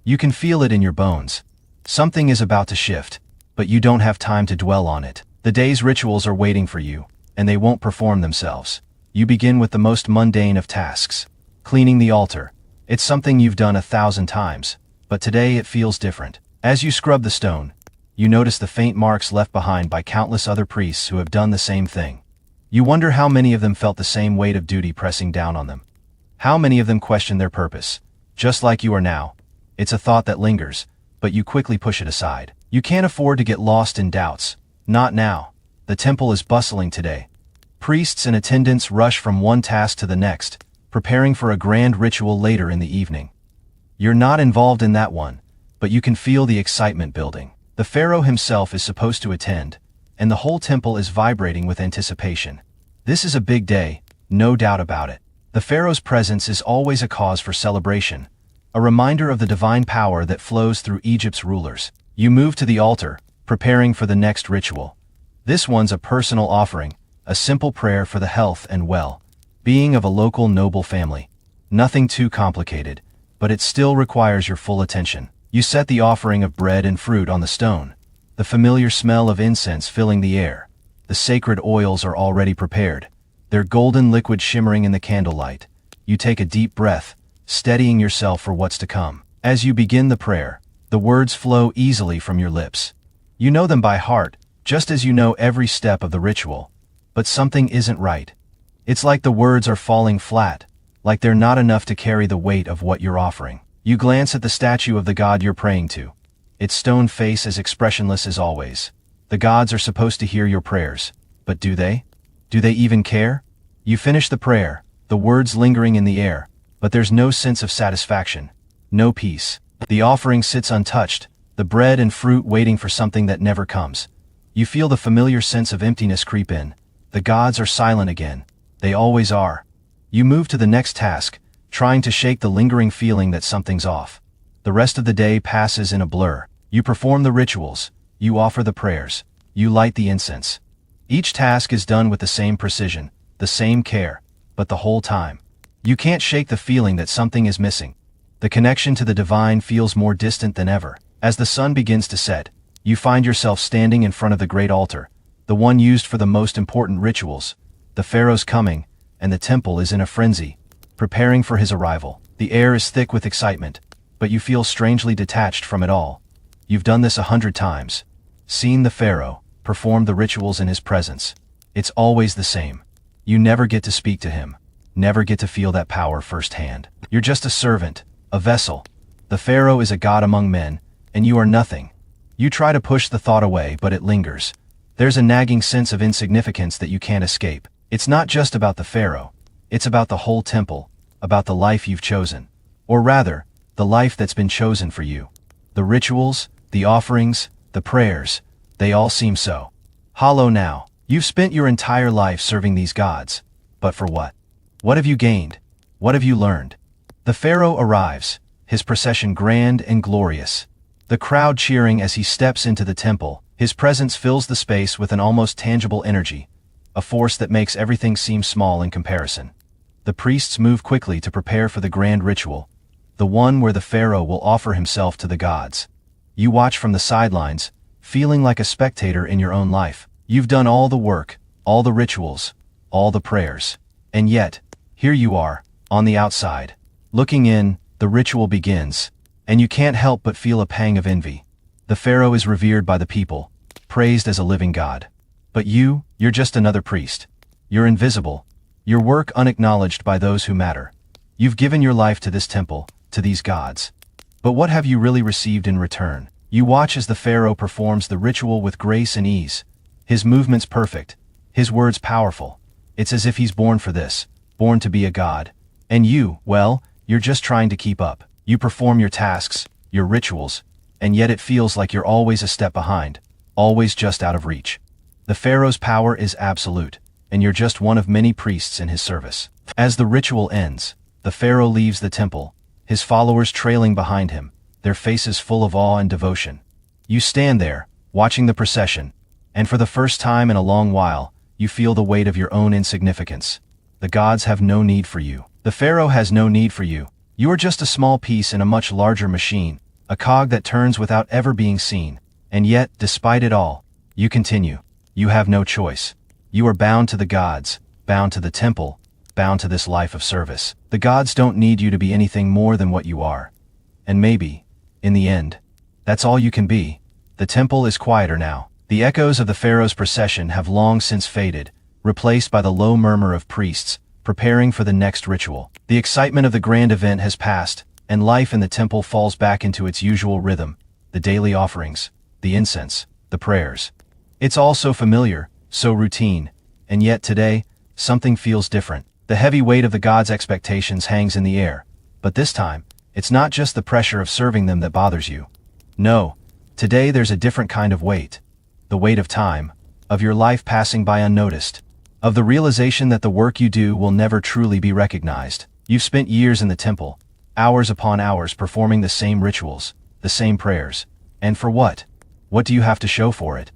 You can feel it in your bones. Something is about to shift, but you don't have time to dwell on it. The day's rituals are waiting for you, and they won't perform themselves. You begin with the most mundane of tasks, cleaning the altar. It's something you've done 1,000 times, but today it feels different. As you scrub the stone, you notice the faint marks left behind by countless other priests who have done the same thing. You wonder how many of them felt the same weight of duty pressing down on them. How many of them questioned their purpose, just like you are now. It's a thought that lingers, but you quickly push it aside. You can't afford to get lost in doubts. Not now. The temple is bustling today. Priests and attendants rush from one task to the next, preparing for a grand ritual later in the evening. You're not involved in that one, but you can feel the excitement building. The pharaoh himself is supposed to attend, and the whole temple is vibrating with anticipation. This is a big day, no doubt about it. The pharaoh's presence is always a cause for celebration, a reminder of the divine power that flows through Egypt's rulers. You move to the altar, preparing for the next ritual. This one's a personal offering, a simple prayer for the health and well-being of a local noble family. Nothing too complicated, but it still requires your full attention. You set the offering of bread and fruit on the stone, the familiar smell of incense filling the air. The sacred oils are already prepared, their golden liquid shimmering in the candlelight. You take a deep breath, steadying yourself for what's to come. As you begin the prayer, the words flow easily from your lips. You know them by heart, just as you know every step of the ritual. But something isn't right. It's like the words are falling flat, like they're not enough to carry the weight of what you're offering. You glance at the statue of the god you're praying to. Its stone face as expressionless as always. The gods are supposed to hear your prayers, but do they? Do they even care? You finish the prayer, the words lingering in the air, but there's no sense of satisfaction, no peace. The offering sits untouched, the bread and fruit waiting for something that never comes. You feel the familiar sense of emptiness creep in. The gods are silent again. They always are. You move to the next task, trying to shake the lingering feeling that something's off. The rest of the day passes in a blur. You perform the rituals, you offer the prayers, you light the incense. Each task is done with the same precision, the same care, but the whole time, you can't shake the feeling that something is missing. The connection to the divine feels more distant than ever. As the sun begins to set, you find yourself standing in front of the great altar, the one used for the most important rituals. The pharaoh's coming, and the temple is in a frenzy, preparing for his arrival. The air is thick with excitement, but you feel strangely detached from it all. You've done this 100 times. Seen the pharaoh, performed the rituals in his presence. It's always the same. You never get to speak to him, never get to feel that power firsthand. You're just a servant, a vessel. The pharaoh is a god among men, and you are nothing. You try to push the thought away, but it lingers. There's a nagging sense of insignificance that you can't escape. It's not just about the pharaoh. It's about the whole temple, about the life you've chosen. Or rather, the life that's been chosen for you. The rituals, The offerings, the prayers, they all seem so hollow now. You've spent your entire life serving these gods. But for what? What have you gained? What have you learned? The pharaoh arrives, his procession grand and glorious. The crowd cheering as he steps into the temple. His presence fills the space with an almost tangible energy, a force that makes everything seem small in comparison. The priests move quickly to prepare for the grand ritual, the one where the pharaoh will offer himself to the gods. You watch from the sidelines, feeling like a spectator in your own life. You've done all the work, all the rituals, all the prayers. And yet, here you are, on the outside. Looking in, the ritual begins, and you can't help but feel a pang of envy. The pharaoh is revered by the people, praised as a living god. But you're just another priest. You're invisible, your work unacknowledged by those who matter. You've given your life to this temple, to these gods. But what have you really received in return? You watch as the pharaoh performs the ritual with grace and ease. His movements perfect, his words powerful. It's as if he's born for this, born to be a god. And you, well, you're just trying to keep up. You perform your tasks, your rituals, and yet it feels like you're always a step behind, always just out of reach. The pharaoh's power is absolute, and you're just one of many priests in his service. As the ritual ends, the pharaoh leaves the temple, his followers trailing behind him, their faces full of awe and devotion. You stand there, watching the procession, and for the first time in a long while, you feel the weight of your own insignificance. The gods have no need for you. The pharaoh has no need for you. You are just a small piece in a much larger machine, a cog that turns without ever being seen. And yet, despite it all, you continue. You have no choice. You are bound to the gods, bound to the temple, bound to this life of service. The gods don't need you to be anything more than what you are. And maybe, in the end, that's all you can be. The temple is quieter now. The echoes of the pharaoh's procession have long since faded, replaced by the low murmur of priests, preparing for the next ritual. The excitement of the grand event has passed, and life in the temple falls back into its usual rhythm, the daily offerings, the incense, the prayers. It's all so familiar, so routine, and yet today, something feels different. The heavy weight of the gods' expectations hangs in the air, but this time, it's not just the pressure of serving them that bothers you. No, today there's a different kind of weight. The weight of time, of your life passing by unnoticed, of the realization that the work you do will never truly be recognized. You've spent years in the temple, hours upon hours performing the same rituals, the same prayers. And for what? What do you have to show for it?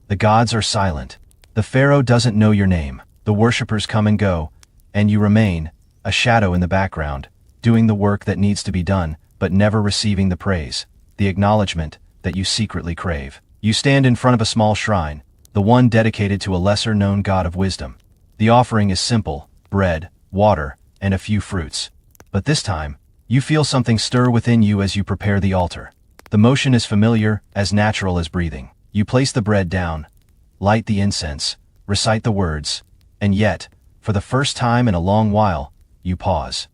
The gods are silent. The pharaoh doesn't know your name. The worshippers come and go, and you remain, a shadow in the background, doing the work that needs to be done, but never receiving the praise, the acknowledgement that you secretly crave. You stand in front of a small shrine, the one dedicated to a lesser-known god of wisdom. The offering is simple, bread, water, and a few fruits. But this time, you feel something stir within you as you prepare the altar. The motion is familiar, as natural as breathing. You place the bread down, light the incense, recite the words, and yet, for the first time in a long while, you pause.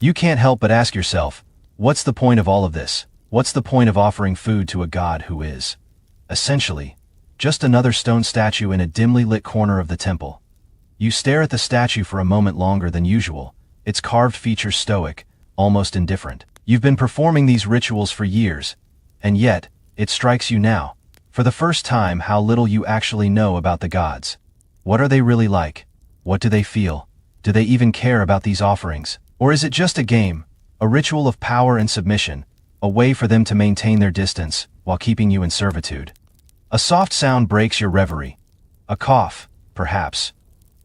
You can't help but ask yourself, what's the point of all of this? What's the point of offering food to a god who is, essentially, just another stone statue in a dimly lit corner of the temple? You stare at the statue for a moment longer than usual, its carved features stoic, almost indifferent. You've been performing these rituals for years, and yet, it strikes you now, for the first time, how little you actually know about the gods. What are they really like? What do they feel? Do they even care about these offerings? Or is it just a game, a ritual of power and submission, a way for them to maintain their distance while keeping you in servitude? A soft sound breaks your reverie. A cough, perhaps.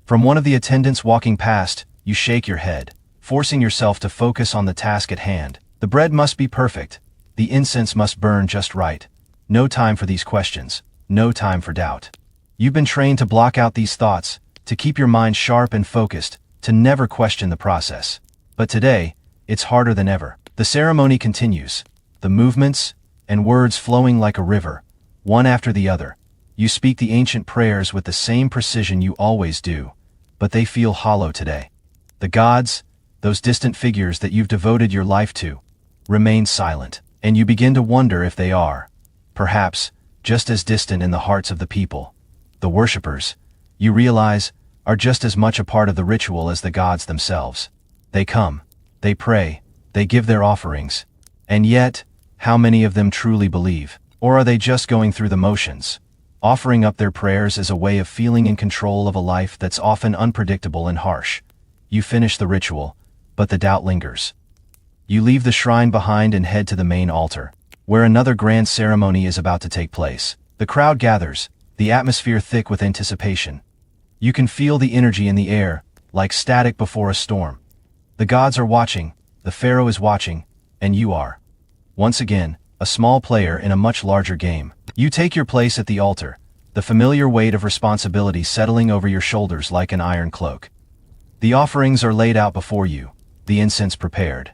From one of the attendants walking past, you shake your head, forcing yourself to focus on the task at hand. The bread must be perfect. The incense must burn just right. No time for these questions. No time for doubt. You've been trained to block out these thoughts, to keep your mind sharp and focused, to never question the process. But today, it's harder than ever. The ceremony continues, the movements and words flowing like a river, one after the other. You speak the ancient prayers with the same precision you always do, but they feel hollow today. The gods, those distant figures that you've devoted your life to, remain silent, and you begin to wonder if they are, perhaps, just as distant in the hearts of the people. The worshippers, you realize, are just as much a part of the ritual as the gods themselves. They come, they pray, they give their offerings. And yet, how many of them truly believe? Or are they just going through the motions, offering up their prayers as a way of feeling in control of a life that's often unpredictable and harsh? You finish the ritual, but the doubt lingers. You leave the shrine behind and head to the main altar, where another grand ceremony is about to take place. The crowd gathers, the atmosphere thick with anticipation. You can feel the energy in the air, like static before a storm. The gods are watching, the pharaoh is watching, and you are, once again, a small player in a much larger game. You take your place at the altar, the familiar weight of responsibility settling over your shoulders like an iron cloak. The offerings are laid out before you, the incense prepared,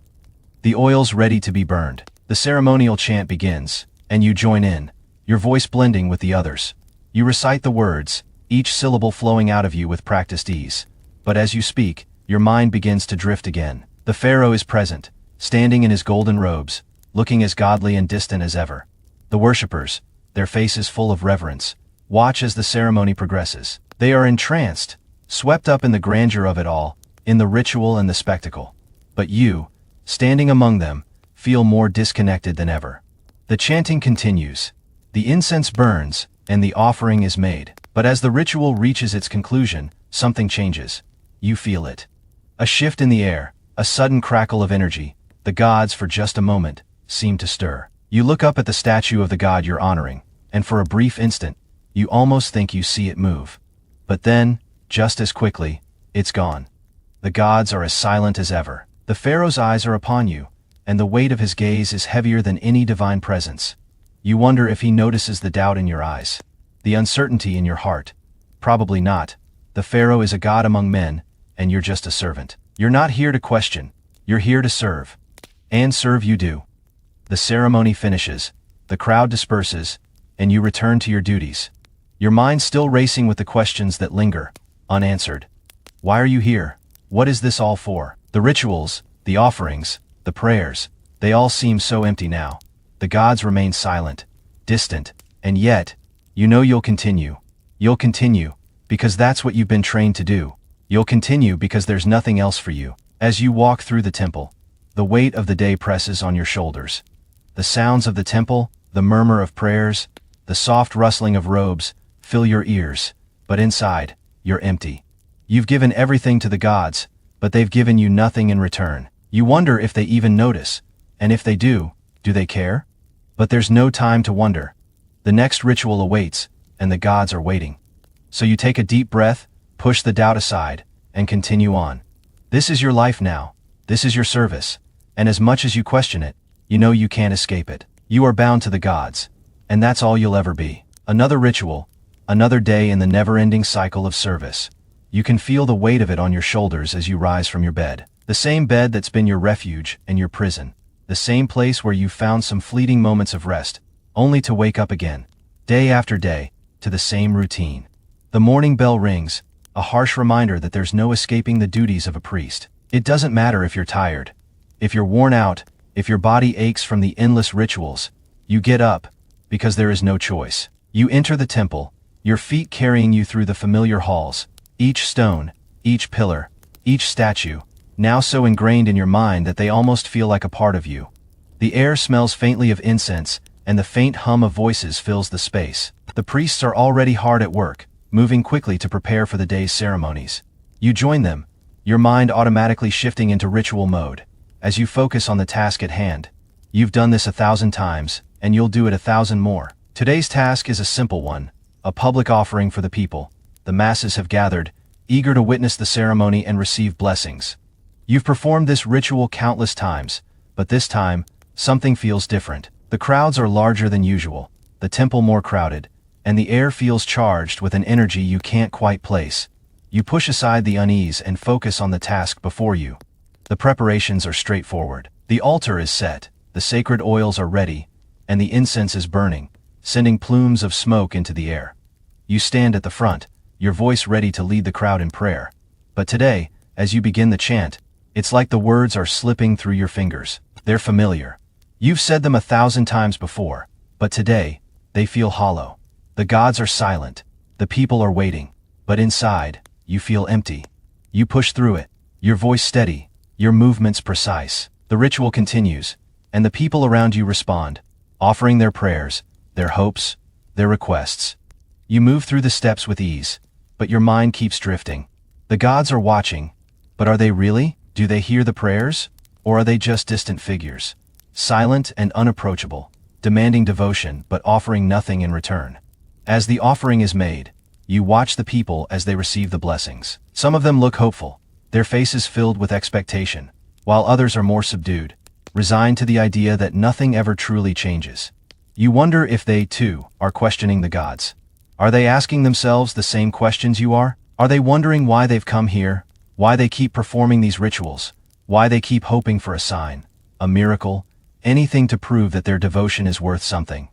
the oils ready to be burned. The ceremonial chant begins, and you join in, your voice blending with the others. You recite the words, each syllable flowing out of you with practiced ease. But as you speak, your mind begins to drift again. The pharaoh is present, standing in his golden robes, looking as godly and distant as ever. The worshippers, their faces full of reverence, watch as the ceremony progresses. They are entranced, swept up in the grandeur of it all, in the ritual and the spectacle. But you, standing among them, feel more disconnected than ever. The chanting continues. The incense burns, and the offering is made. But as the ritual reaches its conclusion, something changes. You feel it. A shift in the air, a sudden crackle of energy. The gods, for just a moment, seem to stir. You look up at the statue of the god you're honoring, and for a brief instant, you almost think you see it move. But then, just as quickly, it's gone. The gods are as silent as ever. The pharaoh's eyes are upon you, and the weight of his gaze is heavier than any divine presence. You wonder if he notices the doubt in your eyes, the uncertainty in your heart. Probably not. The pharaoh is a god among men, and you're just a servant. You're not here to question, you're here to serve. And serve you do. The ceremony finishes, the crowd disperses, and you return to your duties. Your mind still racing with the questions that linger, unanswered. Why are you here? What is this all for? The rituals, the offerings, the prayers, they all seem so empty now. The gods remain silent, distant, and yet, you know you'll continue. You'll continue, because that's what you've been trained to do. You'll continue because there's nothing else for you. As you walk through the temple, the weight of the day presses on your shoulders. The sounds of the temple, the murmur of prayers, the soft rustling of robes, fill your ears, but inside, you're empty. You've given everything to the gods, but they've given you nothing in return. You wonder if they even notice, and if they do they care? But there's no time to wonder. The next ritual awaits, and the gods are waiting. So you take a deep breath, push the doubt aside, and continue on. This is your life now. This is your service. And as much as you question it, you know you can't escape it. You are bound to the gods, and that's all you'll ever be. Another ritual, another day in the never-ending cycle of service. You can feel the weight of it on your shoulders as you rise from your bed. The same bed that's been your refuge and your prison. The same place where you found some fleeting moments of rest, only to wake up again, day after day, to the same routine. The morning bell rings, a harsh reminder that there's no escaping the duties of a priest. It doesn't matter if you're tired, if you're worn out, if your body aches from the endless rituals. You get up, because there is no choice. You enter the temple, your feet carrying you through the familiar halls, each stone, each pillar, each statue, now so ingrained in your mind that they almost feel like a part of you. The air smells faintly of incense, and the faint hum of voices fills the space. The priests are already hard at work, moving quickly to prepare for the day's ceremonies. You join them, your mind automatically shifting into ritual mode, as you focus on the task at hand. You've done this 1,000 times, and you'll do it 1,000 more. Today's task is a simple one, a public offering for the people. The masses have gathered, eager to witness the ceremony and receive blessings. You've performed this ritual countless times, but this time, something feels different. The crowds are larger than usual, the temple more crowded, and the air feels charged with an energy you can't quite place. You push aside the unease and focus on the task before you. The preparations are straightforward. The altar is set, the sacred oils are ready, and the incense is burning, sending plumes of smoke into the air. You stand at the front, your voice ready to lead the crowd in prayer. But today, as you begin the chant, it's like the words are slipping through your fingers. They're familiar. You've said them 1,000 times before, but today, they feel hollow. The gods are silent, the people are waiting, but inside, you feel empty. You push through it, your voice steady, your movements precise. The ritual continues, and the people around you respond, offering their prayers, their hopes, their requests. You move through the steps with ease, but your mind keeps drifting. The gods are watching, but are they really? Do they hear the prayers? Or are they just distant figures? Silent and unapproachable, demanding devotion but offering nothing in return. As the offering is made, you watch the people as they receive the blessings. Some of them look hopeful, their faces filled with expectation, while others are more subdued, resigned to the idea that nothing ever truly changes. You wonder if they, too, are questioning the gods. Are they asking themselves the same questions you are? Are they wondering why they've come here, why they keep performing these rituals, why they keep hoping for a sign, a miracle, anything to prove that their devotion is worth something?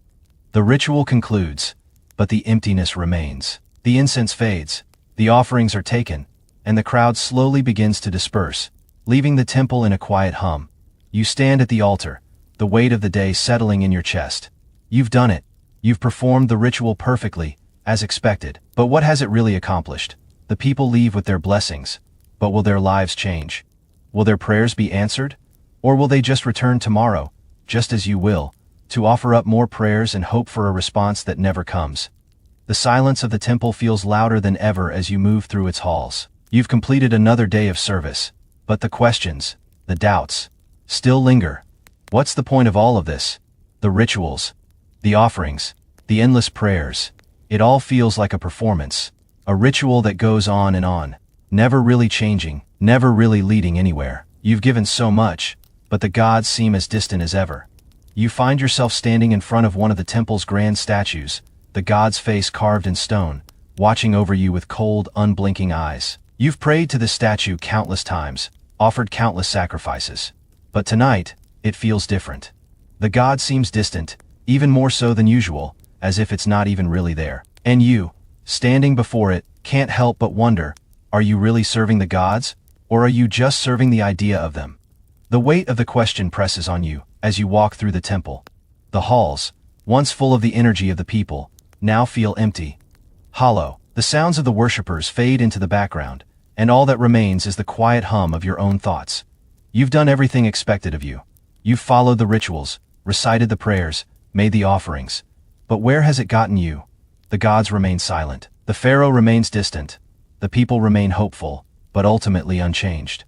The ritual concludes, but the emptiness remains. The incense fades, the offerings are taken, and the crowd slowly begins to disperse, leaving the temple in a quiet hum. You stand at the altar, the weight of the day settling in your chest. You've done it. You've performed the ritual perfectly, as expected. But what has it really accomplished? The people leave with their blessings, but will their lives change? Will their prayers be answered? Or will they just return tomorrow, just as you will, to offer up more prayers and hope for a response that never comes? The silence of the temple feels louder than ever as you move through its halls. You've completed another day of service, but the questions, the doubts, still linger. What's the point of all of this? The rituals, the offerings, the endless prayers. It all feels like a performance, a ritual that goes on, never really changing, never really leading anywhere. You've given so much, but the gods seem as distant as ever. You find yourself standing in front of one of the temple's grand statues, the god's face carved in stone, watching over you with cold, unblinking eyes. You've prayed to this statue countless times, offered countless sacrifices. But tonight, it feels different. The god seems distant, even more so than usual, as if it's not even really there. And you, standing before it, can't help but wonder, are you really serving the gods, or are you just serving the idea of them? The weight of the question presses on you as you walk through the temple. The halls, once full of the energy of the people, now feel empty, hollow. The sounds of the worshippers fade into the background, and all that remains is the quiet hum of your own thoughts. You've done everything expected of you. You've followed the rituals, recited the prayers, made the offerings. But where has it gotten you? The gods remain silent. The pharaoh remains distant. The people remain hopeful, but ultimately unchanged.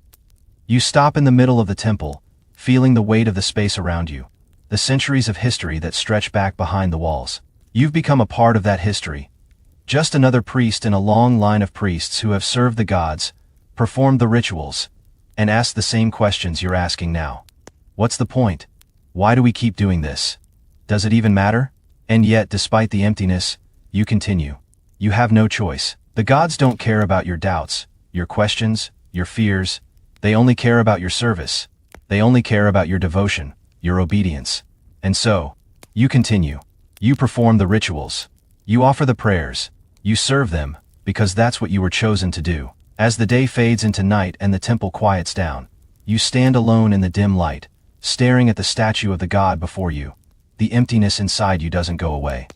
You stop in the middle of the temple, feeling the weight of the space around you, the centuries of history that stretch back behind the walls. You've become a part of that history. Just another priest in a long line of priests who have served the gods, performed the rituals, and asked the same questions you're asking now. What's the point? Why do we keep doing this? Does it even matter? And yet, despite the emptiness, you continue. You have no choice. The gods don't care about your doubts, your questions, your fears. They only care about your service. They only care about your devotion, your obedience. And so, you continue. You perform the rituals. You offer the prayers. You serve them, because that's what you were chosen to do. As the day fades into night and the temple quiets down, you stand alone in the dim light, staring at the statue of the god before you. The emptiness inside you doesn't go away.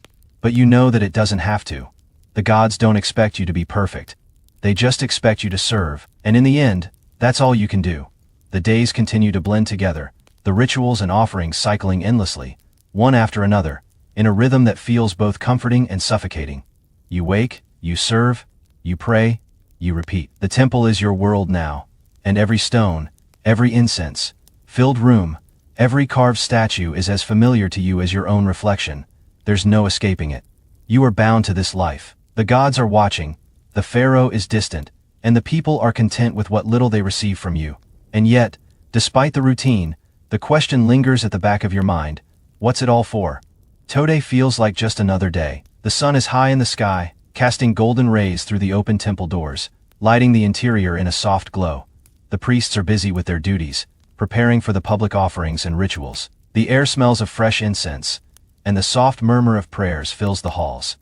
But you know that it doesn't have to. The gods don't expect you to be perfect. They just expect you to serve, and in the end, that's all you can do. The days continue to blend together, the rituals and offerings cycling endlessly, one after another, in a rhythm that feels both comforting and suffocating. You wake, you serve, you pray, you repeat. The temple is your world now, and every stone, every incense, filled room, every carved statue is as familiar to you as your own reflection. There's no escaping it. You are bound to this life. The gods are watching, the pharaoh is distant, and the people are content with what little they receive from you. And yet, despite the routine, the question lingers at the back of your mind. What's it all for? Today feels like just another day. The sun is high in the sky, casting golden rays through the open temple doors, lighting the interior in a soft glow. The priests are busy with their duties, preparing for the public offerings and rituals. The air smells of fresh incense, and the soft murmur of prayers fills the halls.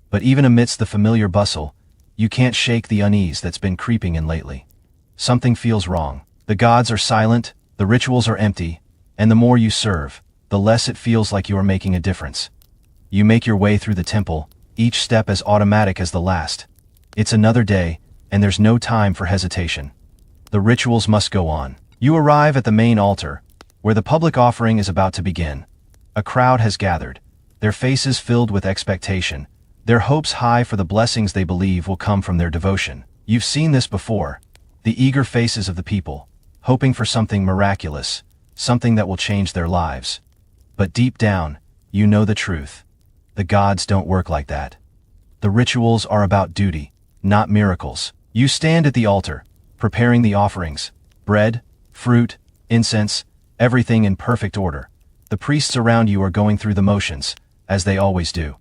But even amidst the familiar bustle, you can't shake the unease that's been creeping in lately. Something feels wrong. The gods are silent, the rituals are empty, and the more you serve, the less it feels like you are making a difference. You make your way through the temple, each step as automatic as the last. It's another day, and there's no time for hesitation. The rituals must go on. You arrive at the main altar, where the public offering is about to begin. A crowd has gathered, their faces filled with expectation, their hopes high for the blessings they believe will come from their devotion. You've seen this before, the eager faces of the people, hoping for something miraculous, something that will change their lives. But deep down, you know the truth. The gods don't work like that. The rituals are about duty, not miracles. You stand at the altar, preparing the offerings, bread, fruit, incense, everything in perfect order. The priests around you are going through the motions, as they always do.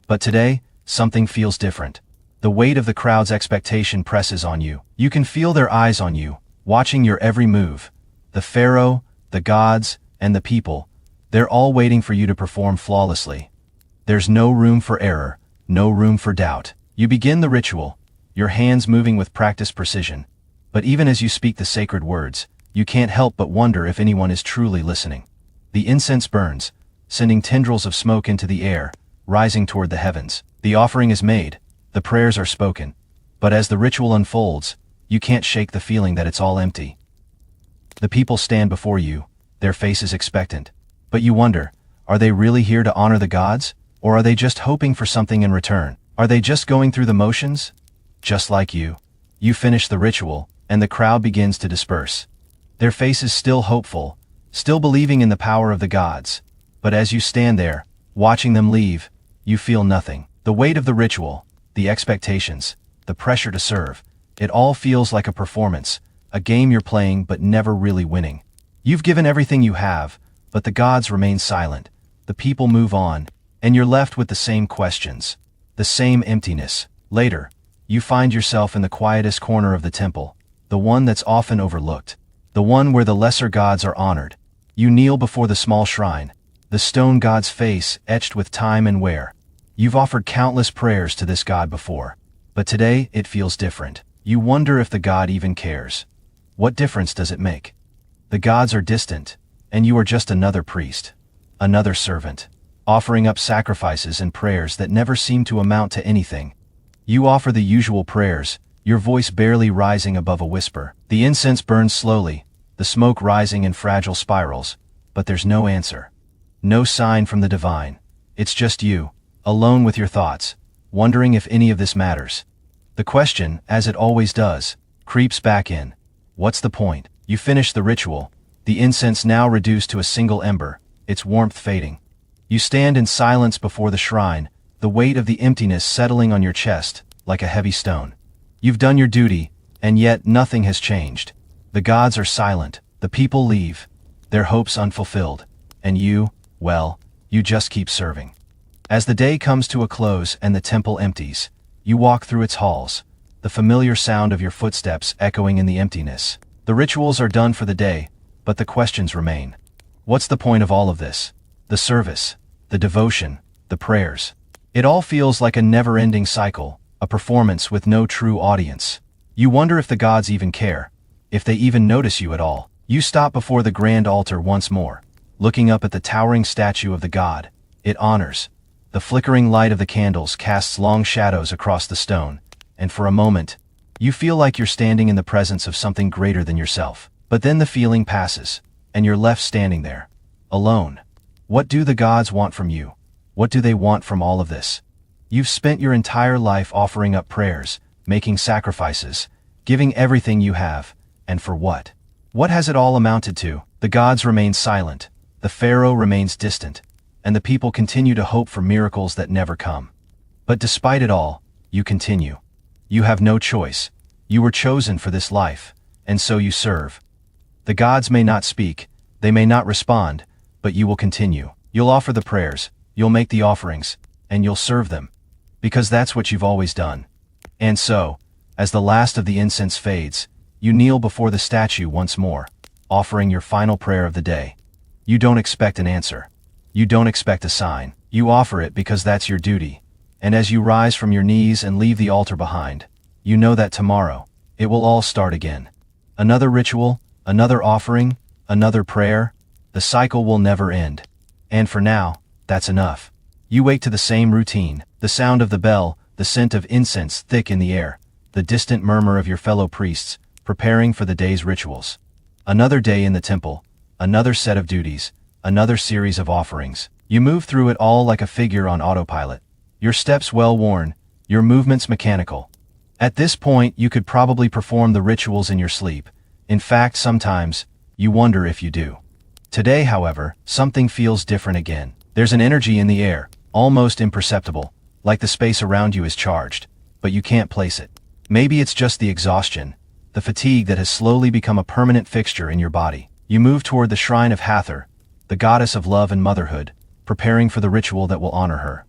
But today, something feels different. The weight of the crowd's expectation presses on you. You can feel their eyes on you, watching your every move. The pharaoh, the gods, and the people, they're all waiting for you to perform flawlessly. There's no room for error, no room for doubt. You begin the ritual, your hands moving with practiced precision. But even as you speak the sacred words, you can't help but wonder if anyone is truly listening. The incense burns, sending tendrils of smoke into the air, rising toward the heavens. The offering is made, the prayers are spoken. But as the ritual unfolds, you can't shake the feeling that it's all empty. The people stand before you, their faces expectant. But you wonder, are they really here to honor the gods? Or are they just hoping for something in return? Are they just going through the motions? Just like you. You finish the ritual, and the crowd begins to disperse. Their faces still hopeful, still believing in the power of the gods. But as you stand there, watching them leave, you feel nothing. The weight of the ritual, the expectations, the pressure to serve, it all feels like a performance, a game you're playing but never really winning. You've given everything you have, but the gods remain silent. The people move on, and you're left with the same questions, the same emptiness. Later, you find yourself in the quietest corner of the temple, the one that's often overlooked, the one where the lesser gods are honored. You kneel before the small shrine, the stone god's face etched with time and wear. You've offered countless prayers to this god before, but today it feels different. You wonder if the god even cares. What difference does it make? The gods are distant, and you are just another priest, another servant, offering up sacrifices and prayers that never seem to amount to anything. You offer the usual prayers, your voice barely rising above a whisper. The incense burns slowly, the smoke rising in fragile spirals, but there's no answer. No sign from the divine. It's just you, alone with your thoughts, wondering if any of this matters. The question, as it always does, creeps back in. What's the point? You finish the ritual, the incense now reduced to a single ember, its warmth fading. You stand in silence before the shrine, the weight of the emptiness settling on your chest like a heavy stone. You've done your duty, and yet nothing has changed. The gods are silent, the people leave, their hopes unfulfilled, and you, well, you just keep serving. As the day comes to a close and the temple empties, you walk through its halls, the familiar sound of your footsteps echoing in the emptiness. The rituals are done for the day, but the questions remain. What's the point of all of this? The service, the devotion, the prayers. It all feels like a never-ending cycle, a performance with no true audience. You wonder if the gods even care, if they even notice you at all. You stop before the grand altar once more, looking up at the towering statue of the god it honors. The flickering light of the candles casts long shadows across the stone, and for a moment, you feel like you're standing in the presence of something greater than yourself. But then the feeling passes, and you're left standing there, alone. What do the gods want from you? What do they want from all of this? You've spent your entire life offering up prayers, making sacrifices, giving everything you have, and for what? What has it all amounted to? The gods remain silent, the pharaoh remains distant, and the people continue to hope for miracles that never come. But despite it all, you continue. You have no choice. You were chosen for this life, and so you serve. The gods may not speak, they may not respond, but you will continue. You'll offer the prayers, you'll make the offerings, and you'll serve them. Because that's what you've always done. And so, as the last of the incense fades, you kneel before the statue once more, offering your final prayer of the day. You don't expect an answer. You don't expect a sign. You offer it because that's your duty. And as you rise from your knees and leave the altar behind, you know that tomorrow, it will all start again. Another ritual, another offering, another prayer. The cycle will never end. And for now, that's enough. You wake to the same routine, the sound of the bell, the scent of incense thick in the air, the distant murmur of your fellow priests, preparing for the day's rituals. Another day in the temple, another set of duties, another series of offerings. You move through it all like a figure on autopilot. Your steps well worn, your movements mechanical. At this point, you could probably perform the rituals in your sleep. In fact, sometimes, you wonder if you do. Today, however, something feels different again. There's an energy in the air, almost imperceptible, like the space around you is charged, but you can't place it. Maybe it's just the exhaustion, the fatigue that has slowly become a permanent fixture in your body. You move toward the shrine of Hathor, the goddess of love and motherhood, preparing for the ritual that will honor her.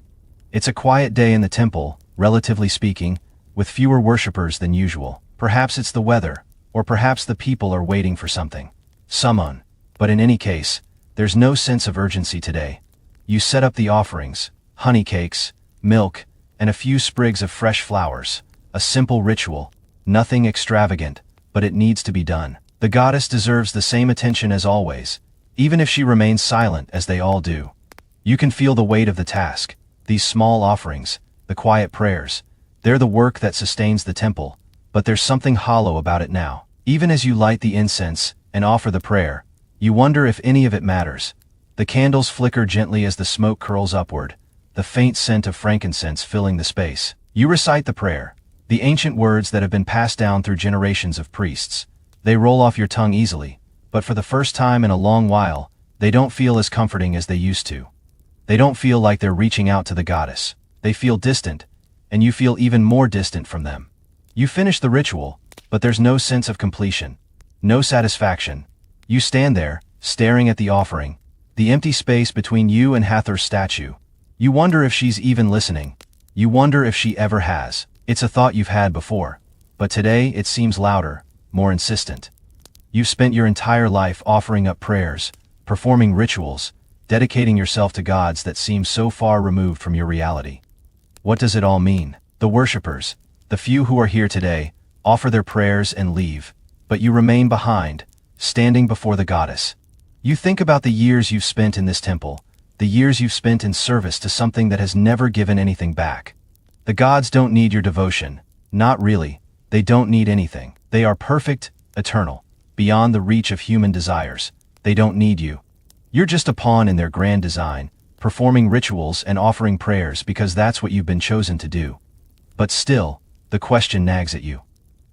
It's a quiet day in the temple, relatively speaking, with fewer worshippers than usual. Perhaps it's the weather, or perhaps the people are waiting for someone. But in any case, there's no sense of urgency today. You set up the offerings, honey cakes, milk, and a few sprigs of fresh flowers. A simple ritual, nothing extravagant, but it needs to be done. The goddess deserves the same attention as always, even if she remains silent as they all do. You can feel the weight of the task, these small offerings, the quiet prayers. They're the work that sustains the temple, but there's something hollow about it now. Even as you light the incense and offer the prayer, you wonder if any of it matters. The candles flicker gently as the smoke curls upward, the faint scent of frankincense filling the space. You recite the prayer, the ancient words that have been passed down through generations of priests. They roll off your tongue easily, but for the first time in a long while, they don't feel as comforting as they used to. They don't feel like they're reaching out to the goddess. They feel distant, and you feel even more distant from them. You finish the ritual, but there's no sense of completion, no satisfaction. You stand there, staring at the offering, the empty space between you and Hathor's statue. You wonder if she's even listening. You wonder if she ever has. It's a thought you've had before, but today it seems louder, more insistent. You've spent your entire life offering up prayers, performing rituals, dedicating yourself to gods that seem so far removed from your reality. What does it all mean? The worshippers, the few who are here today, offer their prayers and leave, but you remain behind, standing before the goddess. You think about the years you've spent in this temple, the years you've spent in service to something that has never given anything back. The gods don't need your devotion. Not really. They don't need anything. They are perfect, eternal, beyond the reach of human desires. They don't need you. You're just a pawn in their grand design, performing rituals and offering prayers because that's what you've been chosen to do. But still, the question nags at you.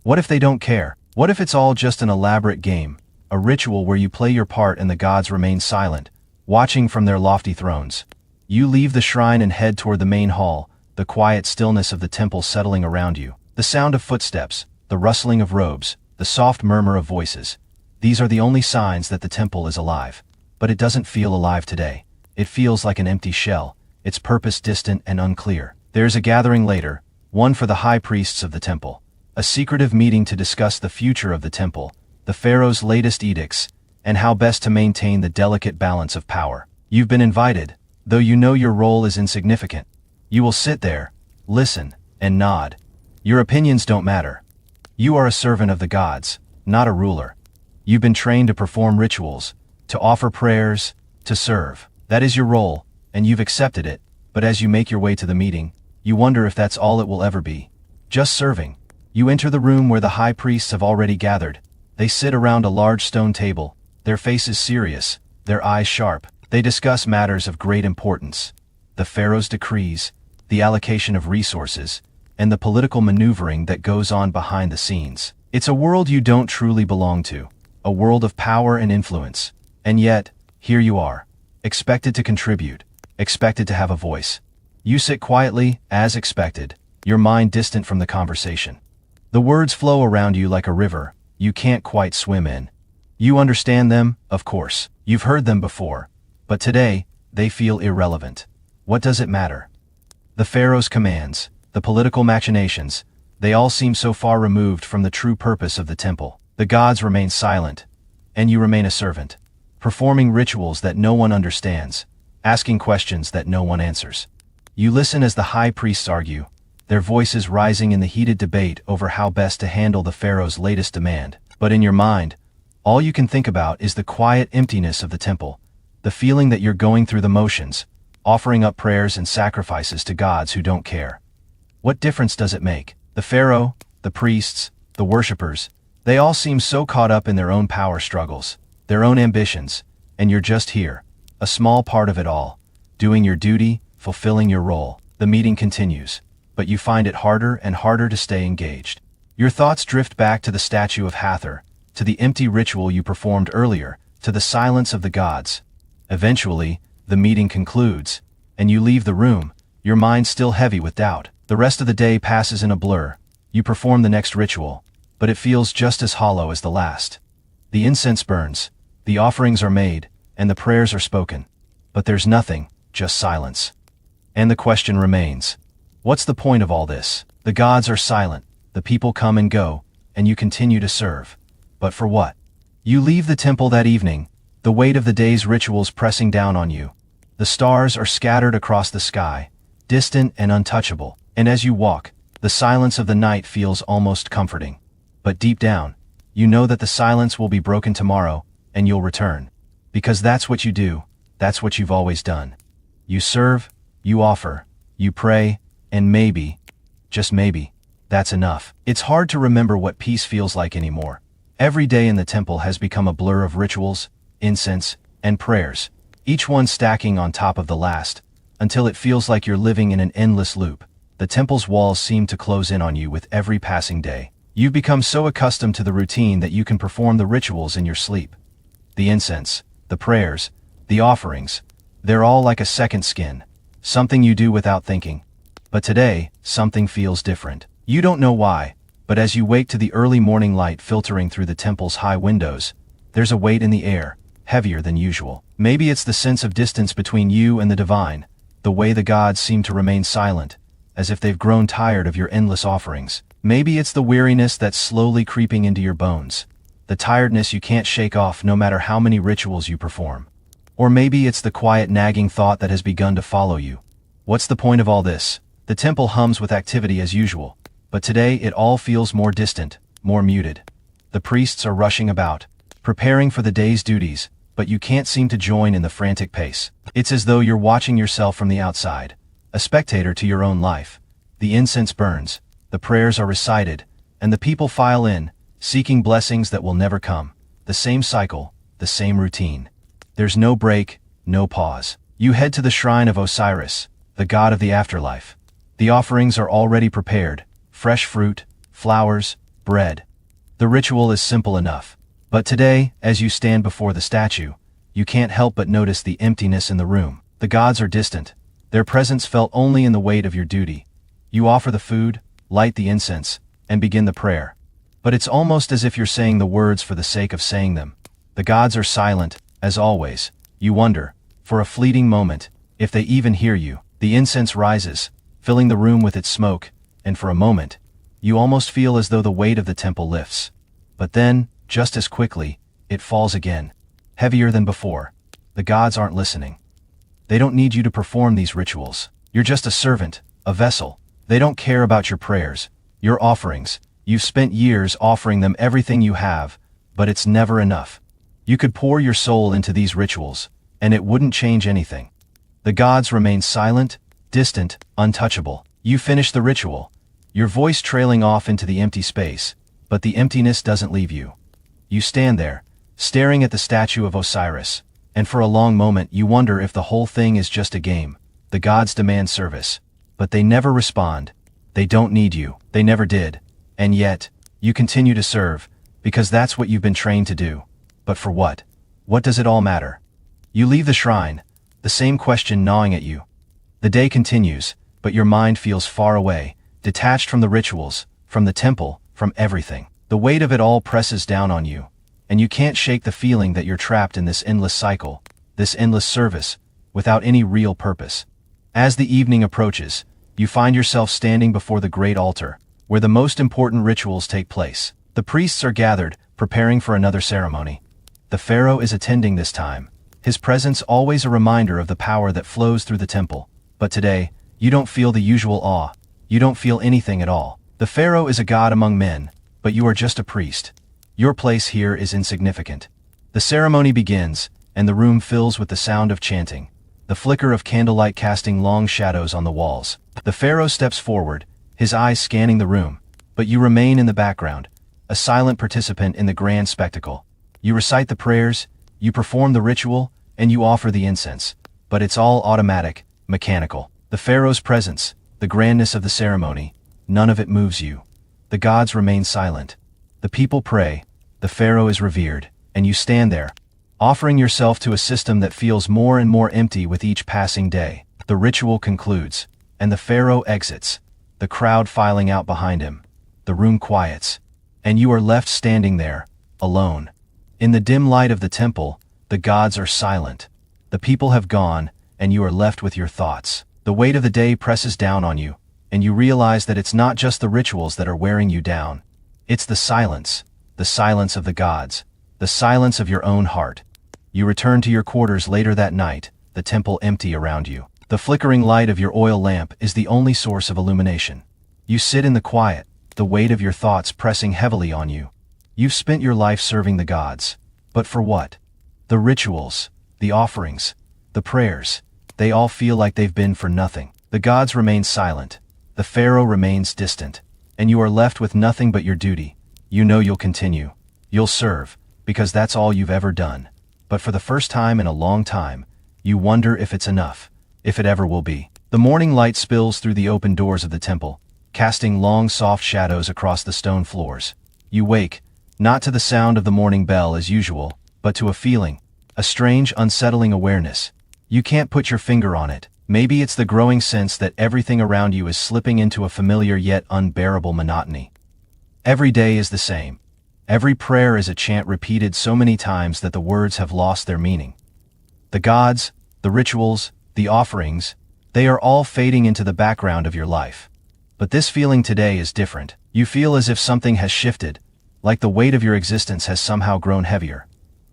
What if they don't care? What if it's all just an elaborate game, a ritual where you play your part and the gods remain silent, watching from their lofty thrones? You leave the shrine and head toward the main hall, the quiet stillness of the temple settling around you. The sound of footsteps, the rustling of robes, the soft murmur of voices. These are the only signs that the temple is alive. But it doesn't feel alive today. It feels like an empty shell, its purpose distant and unclear. There's a gathering later, one for the high priests of the temple. A secretive meeting to discuss the future of the temple, the pharaoh's latest edicts, and how best to maintain the delicate balance of power. You've been invited, though you know your role is insignificant. You will sit there, listen, and nod. Your opinions don't matter. You are a servant of the gods, not a ruler. You've been trained to perform rituals, to offer prayers, to serve. That is your role, and you've accepted it, but as you make your way to the meeting, you wonder if that's all it will ever be. Just serving. You enter the room where the high priests have already gathered. They sit around a large stone table, their faces serious, their eyes sharp. They discuss matters of great importance. The pharaoh's decrees, the allocation of resources, and the political maneuvering that goes on behind the scenes. It's a world you don't truly belong to, a world of power and influence. And yet, here you are, expected to contribute, expected to have a voice. You sit quietly, as expected, your mind distant from the conversation. The words flow around you like a river you can't quite swim in. You understand them, of course. You've heard them before. But today, they feel irrelevant. What does it matter? The pharaoh's commands, the political machinations, they all seem so far removed from the true purpose of the temple. The gods remain silent, and you remain a servant, performing rituals that no one understands, asking questions that no one answers. You listen as the high priests argue, their voices rising in the heated debate over how best to handle the pharaoh's latest demand. But in your mind, all you can think about is the quiet emptiness of the temple, the feeling that you're going through the motions, offering up prayers and sacrifices to gods who don't care. What difference does it make? The pharaoh, the priests, the worshippers, they all seem so caught up in their own power struggles, their own ambitions, and you're just here, a small part of it all, doing your duty, fulfilling your role. The meeting continues, but you find it harder and harder to stay engaged. Your thoughts drift back to the statue of Hathor, to the empty ritual you performed earlier, to the silence of the gods. Eventually, the meeting concludes, and you leave the room, your mind still heavy with doubt. The rest of the day passes in a blur. You perform the next ritual, but it feels just as hollow as the last. The incense burns, the offerings are made, and the prayers are spoken. But there's nothing, just silence. And the question remains. What's the point of all this? The gods are silent, the people come and go, and you continue to serve. But for what? You leave the temple that evening, the weight of the day's rituals pressing down on you. The stars are scattered across the sky, distant and untouchable, and as you walk, the silence of the night feels almost comforting. But deep down, you know that the silence will be broken tomorrow, and you'll return. Because that's what you do, that's what you've always done. You serve, you offer, you pray, and maybe, just maybe, that's enough. It's hard to remember what peace feels like anymore. Every day in the temple has become a blur of rituals, incense, and prayers, each one stacking on top of the last, until it feels like you're living in an endless loop. The temple's walls seem to close in on you with every passing day. You've become so accustomed to the routine that you can perform the rituals in your sleep. The incense, the prayers, the offerings, they're all like a second skin, something you do without thinking. But today, something feels different. You don't know why, but as you wake to the early morning light filtering through the temple's high windows, there's a weight in the air, heavier than usual. Maybe it's the sense of distance between you and the divine, the way the gods seem to remain silent, as if they've grown tired of your endless offerings. Maybe it's the weariness that's slowly creeping into your bones, the tiredness you can't shake off no matter how many rituals you perform. Or maybe it's the quiet nagging thought that has begun to follow you. What's the point of all this? The temple hums with activity as usual, but today it all feels more distant, more muted. The priests are rushing about, preparing for the day's duties, but you can't seem to join in the frantic pace. It's as though you're watching yourself from the outside, a spectator to your own life. The incense burns, the prayers are recited, and the people file in, seeking blessings that will never come. The same cycle, the same routine. There's no break, no pause. You head to the shrine of Osiris, the god of the afterlife. The offerings are already prepared, fresh fruit, flowers, bread. The ritual is simple enough. But today, as you stand before the statue, you can't help but notice the emptiness in the room. The gods are distant, their presence felt only in the weight of your duty. You offer the food, light the incense, and begin the prayer. But it's almost as if you're saying the words for the sake of saying them. The gods are silent, as always. You wonder, for a fleeting moment, if they even hear you. The incense rises, filling the room with its smoke, and for a moment, you almost feel as though the weight of the temple lifts. But then, just as quickly, it falls again, heavier than before. The gods aren't listening. They don't need you to perform these rituals. You're just a servant, a vessel. They don't care about your prayers, your offerings. You've spent years offering them everything you have, but it's never enough. You could pour your soul into these rituals, and it wouldn't change anything. The gods remain silent, distant, untouchable. You finish the ritual, your voice trailing off into the empty space, but the emptiness doesn't leave you. You stand there, staring at the statue of Osiris, and for a long moment you wonder if the whole thing is just a game. The gods demand service, but they never respond. They don't need you. They never did. And yet, you continue to serve, because that's what you've been trained to do. But for what? What does it all matter? You leave the shrine, the same question gnawing at you. The day continues, but your mind feels far away, detached from the rituals, from the temple, from everything. The weight of it all presses down on you, and you can't shake the feeling that you're trapped in this endless cycle, this endless service, without any real purpose. As the evening approaches, you find yourself standing before the great altar, where the most important rituals take place. The priests are gathered, preparing for another ceremony. The pharaoh is attending this time, his presence always a reminder of the power that flows through the temple. But today, you don't feel the usual awe. You don't feel anything at all. The pharaoh is a god among men, but you are just a priest. Your place here is insignificant. The ceremony begins, and the room fills with the sound of chanting, the flicker of candlelight casting long shadows on the walls. The pharaoh steps forward, his eyes scanning the room, but you remain in the background, a silent participant in the grand spectacle. You recite the prayers, you perform the ritual, and you offer the incense. But it's all automatic, mechanical. The pharaoh's presence, the grandness of the ceremony, none of it moves you. The gods remain silent. The people pray, the pharaoh is revered, and you stand there, offering yourself to a system that feels more and more empty with each passing day. The ritual concludes, and the pharaoh exits, the crowd filing out behind him. The room quiets, and you are left standing there, alone. In the dim light of the temple, the gods are silent. The people have gone, and you are left with your thoughts. The weight of the day presses down on you, and you realize that it's not just the rituals that are wearing you down. It's the silence of the gods, the silence of your own heart. You return to your quarters later that night, the temple empty around you. The flickering light of your oil lamp is the only source of illumination. You sit in the quiet, the weight of your thoughts pressing heavily on you. You've spent your life serving the gods. But for what? The rituals, the offerings, the prayers, they all feel like they've been for nothing. The gods remain silent. The pharaoh remains distant. And you are left with nothing but your duty. You know you'll continue. You'll serve, because that's all you've ever done. But for the first time in a long time, you wonder if it's enough, if it ever will be. The morning light spills through the open doors of the temple, casting long soft shadows across the stone floors. You wake, not to the sound of the morning bell as usual, but to a feeling, a strange unsettling awareness. You can't put your finger on it. Maybe it's the growing sense that everything around you is slipping into a familiar yet unbearable monotony. Every day is the same. Every prayer is a chant repeated so many times that the words have lost their meaning. The gods, the rituals, the offerings, they are all fading into the background of your life. But this feeling today is different. You feel as if something has shifted, like the weight of your existence has somehow grown heavier.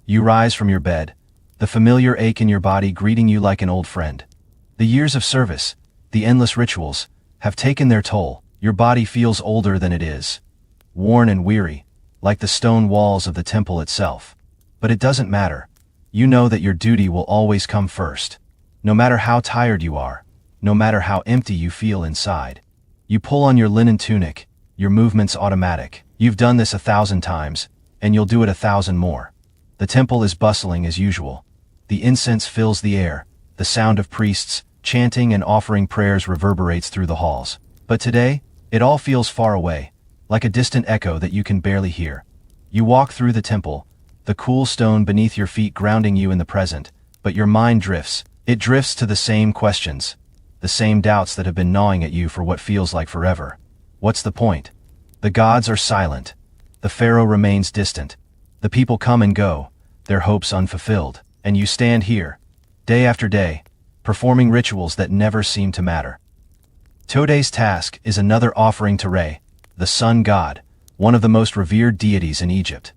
You rise from your bed, the familiar ache in your body greeting you like an old friend. The years of service, the endless rituals, have taken their toll. Your body feels older than it is, worn and weary, like the stone walls of the temple itself. But it doesn't matter. You know that your duty will always come first. No matter how tired you are, no matter how empty you feel inside. You pull on your linen tunic, your movements automatic. You've done this 1,000 times, and you'll do it 1,000 more. The temple is bustling as usual. The incense fills the air. The sound of priests, chanting and offering prayers reverberates through the halls. But today, it all feels far away, like a distant echo that you can barely hear. You walk through the temple, the cool stone beneath your feet grounding you in the present, but your mind drifts. It drifts to the same questions, the same doubts that have been gnawing at you for what feels like forever. What's the point? The gods are silent. The pharaoh remains distant. The people come and go, their hopes unfulfilled. And you stand here, day after day, performing rituals that never seem to matter. Today's task is another offering to Re, the sun god, one of the most revered deities in Egypt.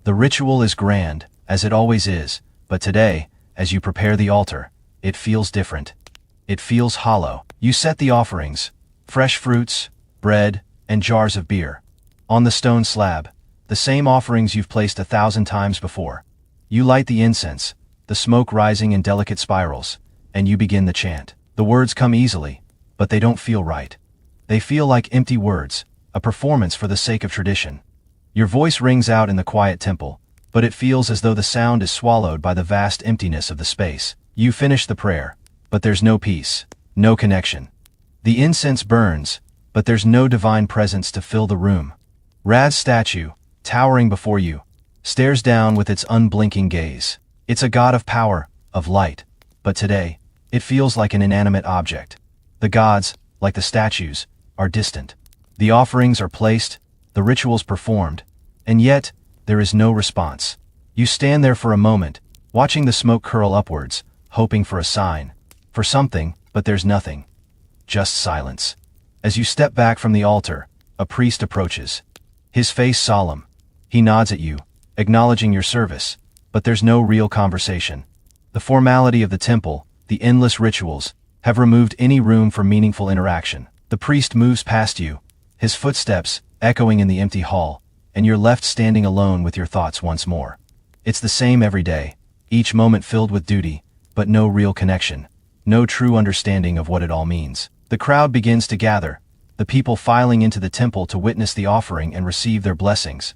The ritual is grand, as it always is, but today, as you prepare the altar, it feels different. It feels hollow. You set the offerings, fresh fruits, bread, and jars of beer. On the stone slab, the same offerings you've placed 1,000 times before. You light the incense, the smoke rising in delicate spirals, and you begin the chant. The words come easily, but they don't feel right. They feel like empty words, a performance for the sake of tradition. Your voice rings out in the quiet temple, but it feels as though the sound is swallowed by the vast emptiness of the space. You finish the prayer, but there's no peace, no connection. The incense burns, but there's no divine presence to fill the room. Ra's statue, towering before you, stares down with its unblinking gaze. It's a god of power, of light, but today, it feels like an inanimate object. The gods, like the statues, are distant. The offerings are placed, the rituals performed, and yet, there is no response. You stand there for a moment, watching the smoke curl upwards, hoping for a sign, for something, but there's nothing. Just silence. As you step back from the altar, a priest approaches. His face solemn. He nods at you, acknowledging your service, but there's no real conversation. The formality of the temple, the endless rituals, have removed any room for meaningful interaction. The priest moves past you, his footsteps echoing in the empty hall, and you're left standing alone with your thoughts once more. It's the same every day, each moment filled with duty, but no real connection, no true understanding of what it all means. The crowd begins to gather, the people filing into the temple to witness the offering and receive their blessings.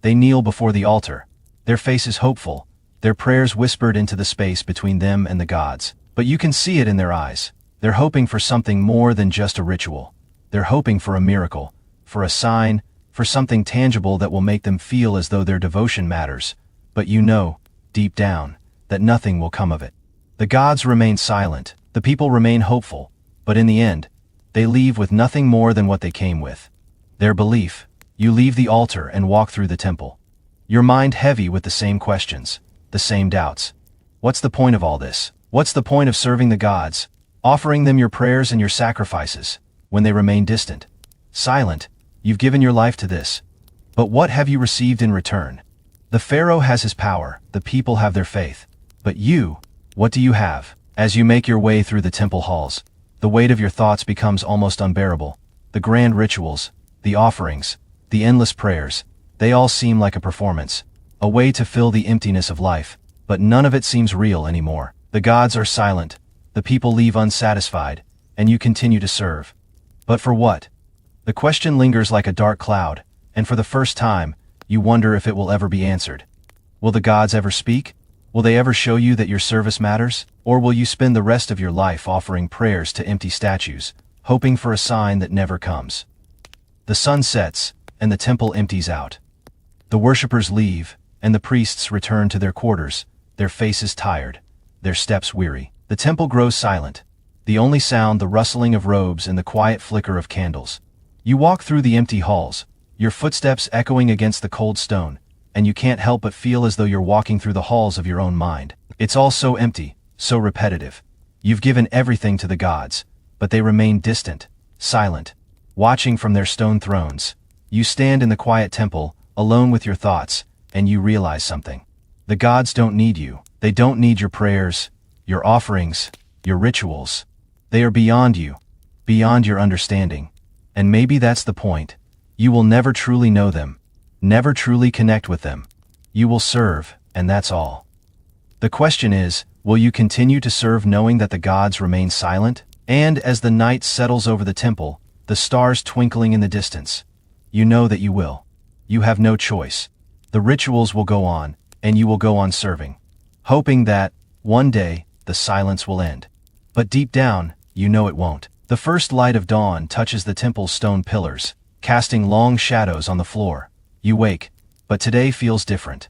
They kneel before the altar, their faces hopeful, their prayers whispered into the space between them and the gods. But you can see it in their eyes. They're hoping for something more than just a ritual. They're hoping for a miracle, for a sign, for something tangible that will make them feel as though their devotion matters. But you know, deep down, that nothing will come of it. The gods remain silent, the people remain hopeful, but in the end, they leave with nothing more than what they came with. Their belief. You leave the altar and walk through the temple. Your mind heavy with the same questions, the same doubts. What's the point of all this? What's the point of serving the gods, offering them your prayers and your sacrifices, when they remain distant, silent? You've given your life to this. But what have you received in return? The pharaoh has his power, the people have their faith. But you, what do you have? As you make your way through the temple halls, the weight of your thoughts becomes almost unbearable. The grand rituals, the offerings, the endless prayers, they all seem like a performance, a way to fill the emptiness of life, but none of it seems real anymore. The gods are silent, the people leave unsatisfied, and you continue to serve. But for what? The question lingers like a dark cloud, and for the first time, you wonder if it will ever be answered. Will the gods ever speak? Will they ever show you that your service matters? Or will you spend the rest of your life offering prayers to empty statues, hoping for a sign that never comes? The sun sets, and the temple empties out. The worshippers leave, and the priests return to their quarters, their faces tired, their steps weary. The temple grows silent. The only sound the rustling of robes and the quiet flicker of candles. You walk through the empty halls, your footsteps echoing against the cold stone, and you can't help but feel as though you're walking through the halls of your own mind. It's all so empty, so repetitive. You've given everything to the gods, but they remain distant, silent, watching from their stone thrones. You stand in the quiet temple, alone with your thoughts, and you realize something. The gods don't need you. They don't need your prayers, your offerings, your rituals. They are beyond you, beyond your understanding. And maybe that's the point. You will never truly know them, never truly connect with them. You will serve, and that's all. The question is, will you continue to serve knowing that the gods remain silent? And as the night settles over the temple, the stars twinkling in the distance, you know that you will. You have no choice. The rituals will go on, and you will go on serving, hoping that, one day, the silence will end. But deep down, you know it won't. The first light of dawn touches the temple's stone pillars, casting long shadows on the floor. You wake, but today feels different.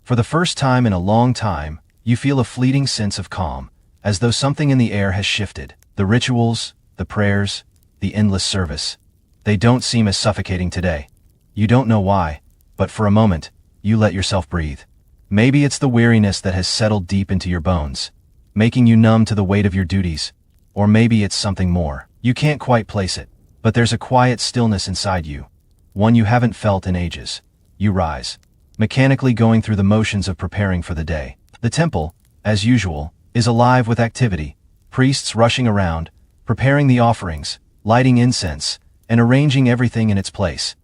For the first time in a long time, you feel a fleeting sense of calm, as though something in the air has shifted. The rituals, the prayers, the endless service, they don't seem as suffocating today. You don't know why, but for a moment, you let yourself breathe. Maybe it's the weariness that has settled deep into your bones, making you numb to the weight of your duties. Or maybe it's something more. You can't quite place it, but there's a quiet stillness inside you, one you haven't felt in ages. You rise, mechanically going through the motions of preparing for the day. The temple, as usual, is alive with activity, priests rushing around, preparing the offerings, lighting incense, and arranging everything in its place.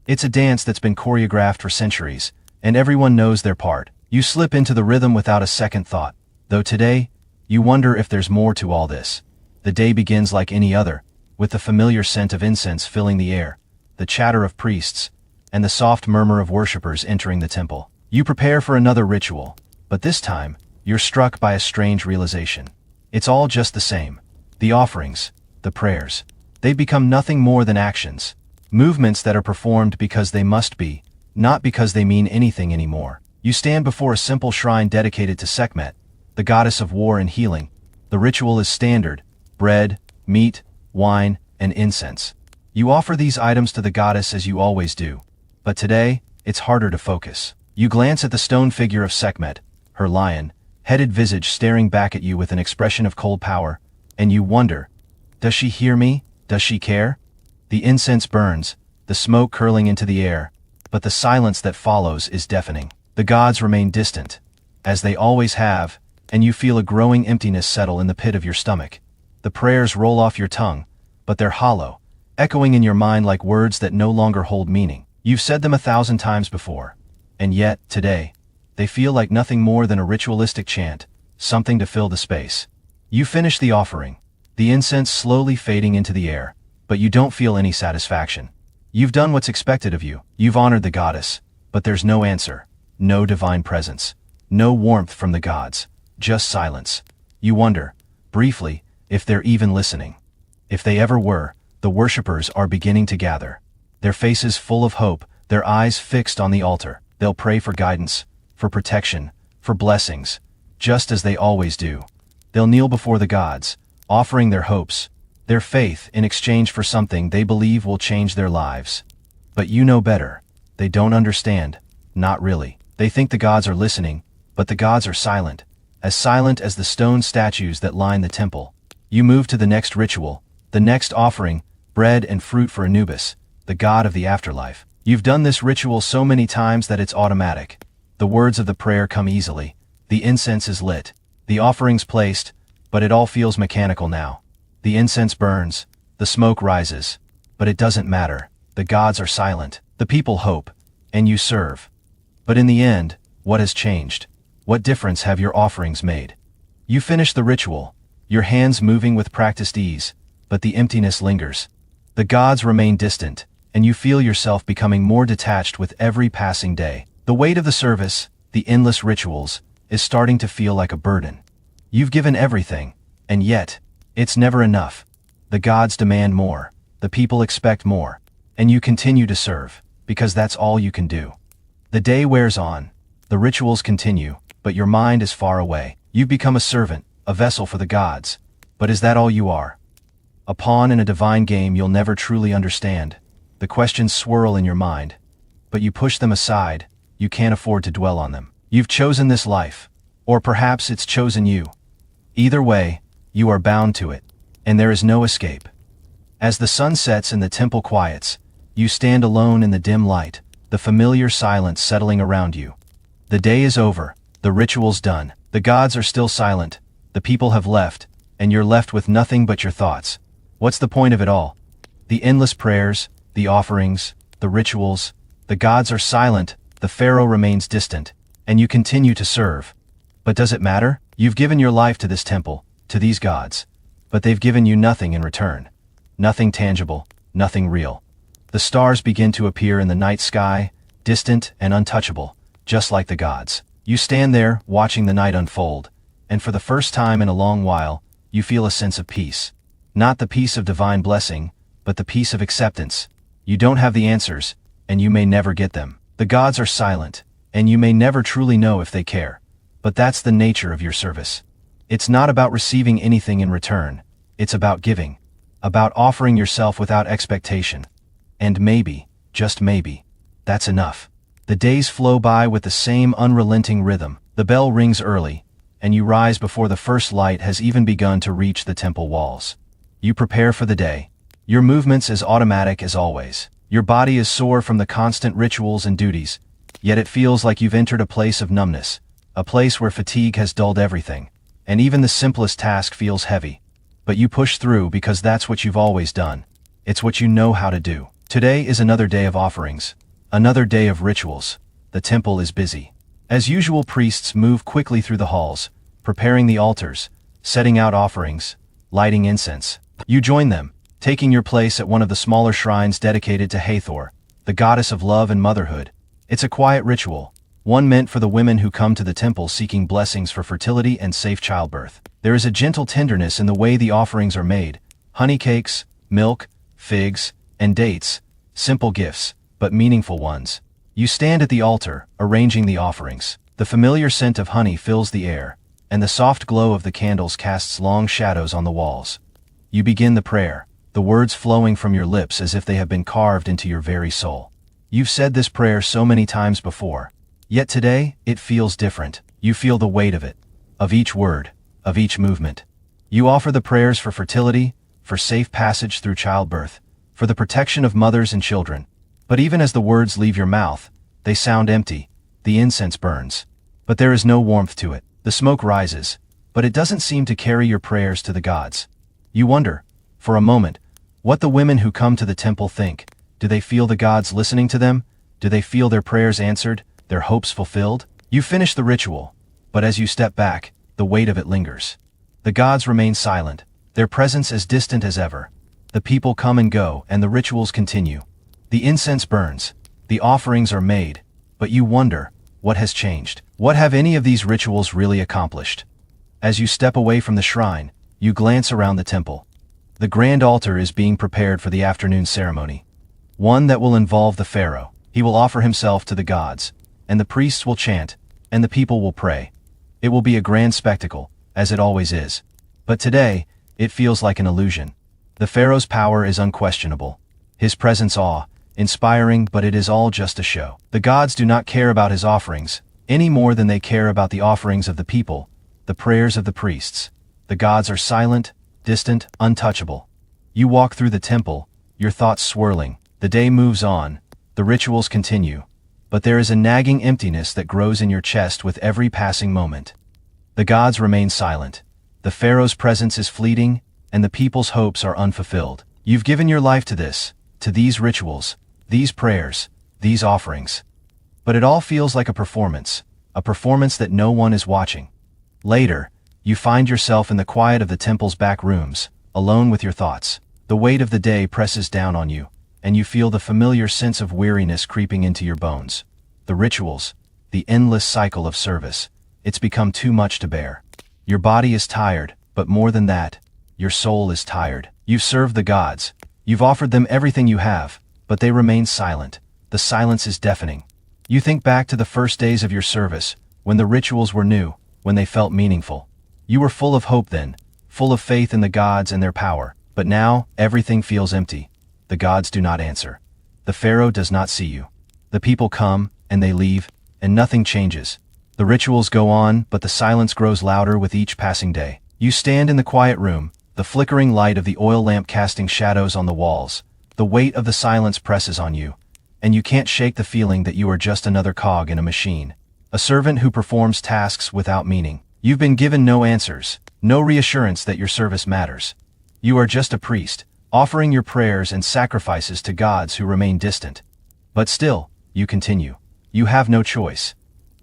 It's a dance that's been choreographed for centuries, and everyone knows their part. You slip into the rhythm without a second thought, though today, you wonder if there's more to all this. The day begins like any other, with the familiar scent of incense filling the air, the chatter of priests, and the soft murmur of worshippers entering the temple. You prepare for another ritual, but this time, you're struck by a strange realization. It's all just the same. The offerings, the prayers, they've become nothing more than actions, movements that are performed because they must be, not because they mean anything anymore. You stand before a simple shrine dedicated to Sekhmet, the goddess of war and healing. The ritual is standard: bread, meat, wine, and incense. You offer these items to the goddess as you always do. But today, it's harder to focus. You glance at the stone figure of Sekhmet, her lion-headed visage staring back at you with an expression of cold power, and you wonder, does she hear me? Does she care? The incense burns, the smoke curling into the air, but the silence that follows is deafening. The gods remain distant, as they always have, and you feel a growing emptiness settle in the pit of your stomach. The prayers roll off your tongue, but they're hollow, echoing in your mind like words that no longer hold meaning. You've said them 1,000 times before, and yet, today, they feel like nothing more than a ritualistic chant, something to fill the space. You finish the offering, the incense slowly fading into the air, but you don't feel any satisfaction. You've done what's expected of you. You've honored the goddess, but there's no answer, no divine presence. No warmth from the gods, just silence. You wonder, briefly, if they're even listening. If they ever were, the worshippers are beginning to gather. Their faces full of hope, their eyes fixed on the altar. They'll pray for guidance, for protection, for blessings, just as they always do. They'll kneel before the gods, offering their hopes, their faith in exchange for something they believe will change their lives. But you know better. They don't understand. Not really. They think the gods are listening, but the gods are silent as the stone statues that line the temple. You move to the next ritual, the next offering, bread and fruit for Anubis, the god of the afterlife. You've done this ritual so many times that it's automatic. The words of the prayer come easily. The incense is lit. The offerings placed, but it all feels mechanical now. The incense burns. The smoke rises. But it doesn't matter. The gods are silent. The people hope. And you serve. But in the end, what has changed? What difference have your offerings made? You finish the ritual, your hands moving with practiced ease, but the emptiness lingers. The gods remain distant, and you feel yourself becoming more detached with every passing day. The weight of the service, the endless rituals, is starting to feel like a burden. You've given everything, and yet, it's never enough. The gods demand more, the people expect more, and you continue to serve, because that's all you can do. The day wears on, the rituals continue, but your mind is far away. You've become a servant, a vessel for the gods. But is that all you are? A pawn in a divine game you'll never truly understand. The questions swirl in your mind, but you push them aside. You can't afford to dwell on them. You've chosen this life, or perhaps it's chosen you. Either way, you are bound to it, and there is no escape. As the sun sets and the temple quiets, you stand alone in the dim light, the familiar silence settling around you. The day is over, the ritual's done, the gods are still silent, the people have left, and you're left with nothing but your thoughts. What's the point of it all? The endless prayers, the offerings, the rituals, the gods are silent, the pharaoh remains distant, and you continue to serve. But does it matter? You've given your life to this temple, to these gods, but they've given you nothing in return. Nothing tangible, nothing real. The stars begin to appear in the night sky, distant and untouchable, just like the gods. You stand there, watching the night unfold, and for the first time in a long while, you feel a sense of peace. Not the peace of divine blessing, but the peace of acceptance. You don't have the answers, and you may never get them. The gods are silent, and you may never truly know if they care. But that's the nature of your service. It's not about receiving anything in return. It's about giving. About offering yourself without expectation. And maybe, just maybe, that's enough. The days flow by with the same unrelenting rhythm. The bell rings early, and you rise before the first light has even begun to reach the temple walls. You prepare for the day. Your movements as automatic as always. Your body is sore from the constant rituals and duties, yet it feels like you've entered a place of numbness, a place where fatigue has dulled everything, and even the simplest task feels heavy. But you push through because that's what you've always done. It's what you know how to do. Today is another day of offerings. Another day of rituals. The temple is busy. As usual, priests move quickly through the halls, preparing the altars, setting out offerings, lighting incense. You join them, taking your place at one of the smaller shrines dedicated to Hathor, the goddess of love and motherhood. It's a quiet ritual, one meant for the women who come to the temple seeking blessings for fertility and safe childbirth. There is a gentle tenderness in the way the offerings are made. Honey cakes, milk, figs, and dates. Simple gifts, but meaningful ones. You stand at the altar, arranging the offerings. The familiar scent of honey fills the air, and the soft glow of the candles casts long shadows on the walls. You begin the prayer, the words flowing from your lips as if they have been carved into your very soul. You've said this prayer so many times before, yet today, it feels different. You feel the weight of each word, of each movement. You offer the prayers for fertility, for safe passage through childbirth, for the protection of mothers and children. But even as the words leave your mouth, they sound empty. The incense burns. But there is no warmth to it. The smoke rises, but it doesn't seem to carry your prayers to the gods. You wonder, for a moment, what the women who come to the temple think. Do they feel the gods listening to them? Do they feel their prayers answered, their hopes fulfilled? You finish the ritual, but as you step back, the weight of it lingers. The gods remain silent, their presence as distant as ever. The people come and go, and the rituals continue. The incense burns, the offerings are made, but you wonder, what has changed? What have any of these rituals really accomplished? As you step away from the shrine, you glance around the temple. The grand altar is being prepared for the afternoon ceremony. One that will involve the pharaoh. He will offer himself to the gods, and the priests will chant, and the people will pray. It will be a grand spectacle, as it always is. But today, it feels like an illusion. The pharaoh's power is unquestionable. His presence awe-inspiring, but it is all just a show. The gods do not care about his offerings, any more than they care about the offerings of the people, the prayers of the priests. The gods are silent, distant, untouchable. You walk through the temple, your thoughts swirling. The day moves on, the rituals continue, but there is a nagging emptiness that grows in your chest with every passing moment. The gods remain silent. The pharaoh's presence is fleeting, and the people's hopes are unfulfilled. You've given your life to this, to these rituals, these prayers, these offerings. But it all feels like a performance that no one is watching. Later, you find yourself in the quiet of the temple's back rooms, alone with your thoughts. The weight of the day presses down on you, and you feel the familiar sense of weariness creeping into your bones. The rituals, the endless cycle of service, it's become too much to bear. Your body is tired, but more than that, your soul is tired. You've served the gods, you've offered them everything you have, but they remain silent. The silence is deafening. You think back to the first days of your service, when the rituals were new, when they felt meaningful. You were full of hope then, full of faith in the gods and their power. But now, everything feels empty. The gods do not answer. The pharaoh does not see you. The people come, and they leave, and nothing changes. The rituals go on, but the silence grows louder with each passing day. You stand in the quiet room, the flickering light of the oil lamp casting shadows on the walls. The weight of the silence presses on you, and you can't shake the feeling that you are just another cog in a machine. A servant who performs tasks without meaning. You've been given no answers, no reassurance that your service matters. You are just a priest, offering your prayers and sacrifices to gods who remain distant. But still, you continue. You have no choice.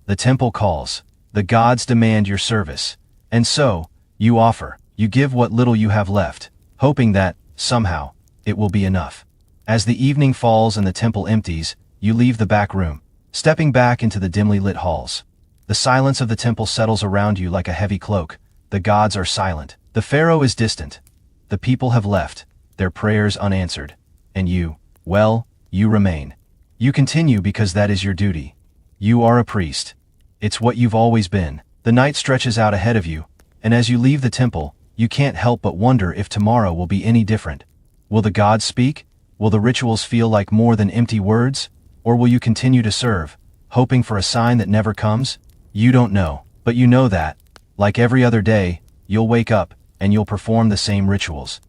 The temple calls. The gods demand your service. And so, you offer. You give what little you have left, hoping that, somehow, it will be enough. As the evening falls and the temple empties, you leave the back room, stepping back into the dimly lit halls. The silence of the temple settles around you like a heavy cloak. The gods are silent. The pharaoh is distant. The people have left, their prayers unanswered. And you, well, you remain. You continue because that is your duty. You are a priest. It's what you've always been. The night stretches out ahead of you, and as you leave the temple, you can't help but wonder if tomorrow will be any different. Will the gods speak? Will the rituals feel like more than empty words? Or will you continue to serve, hoping for a sign that never comes? You don't know, but you know that, like every other day, you'll wake up, and you'll perform the same rituals.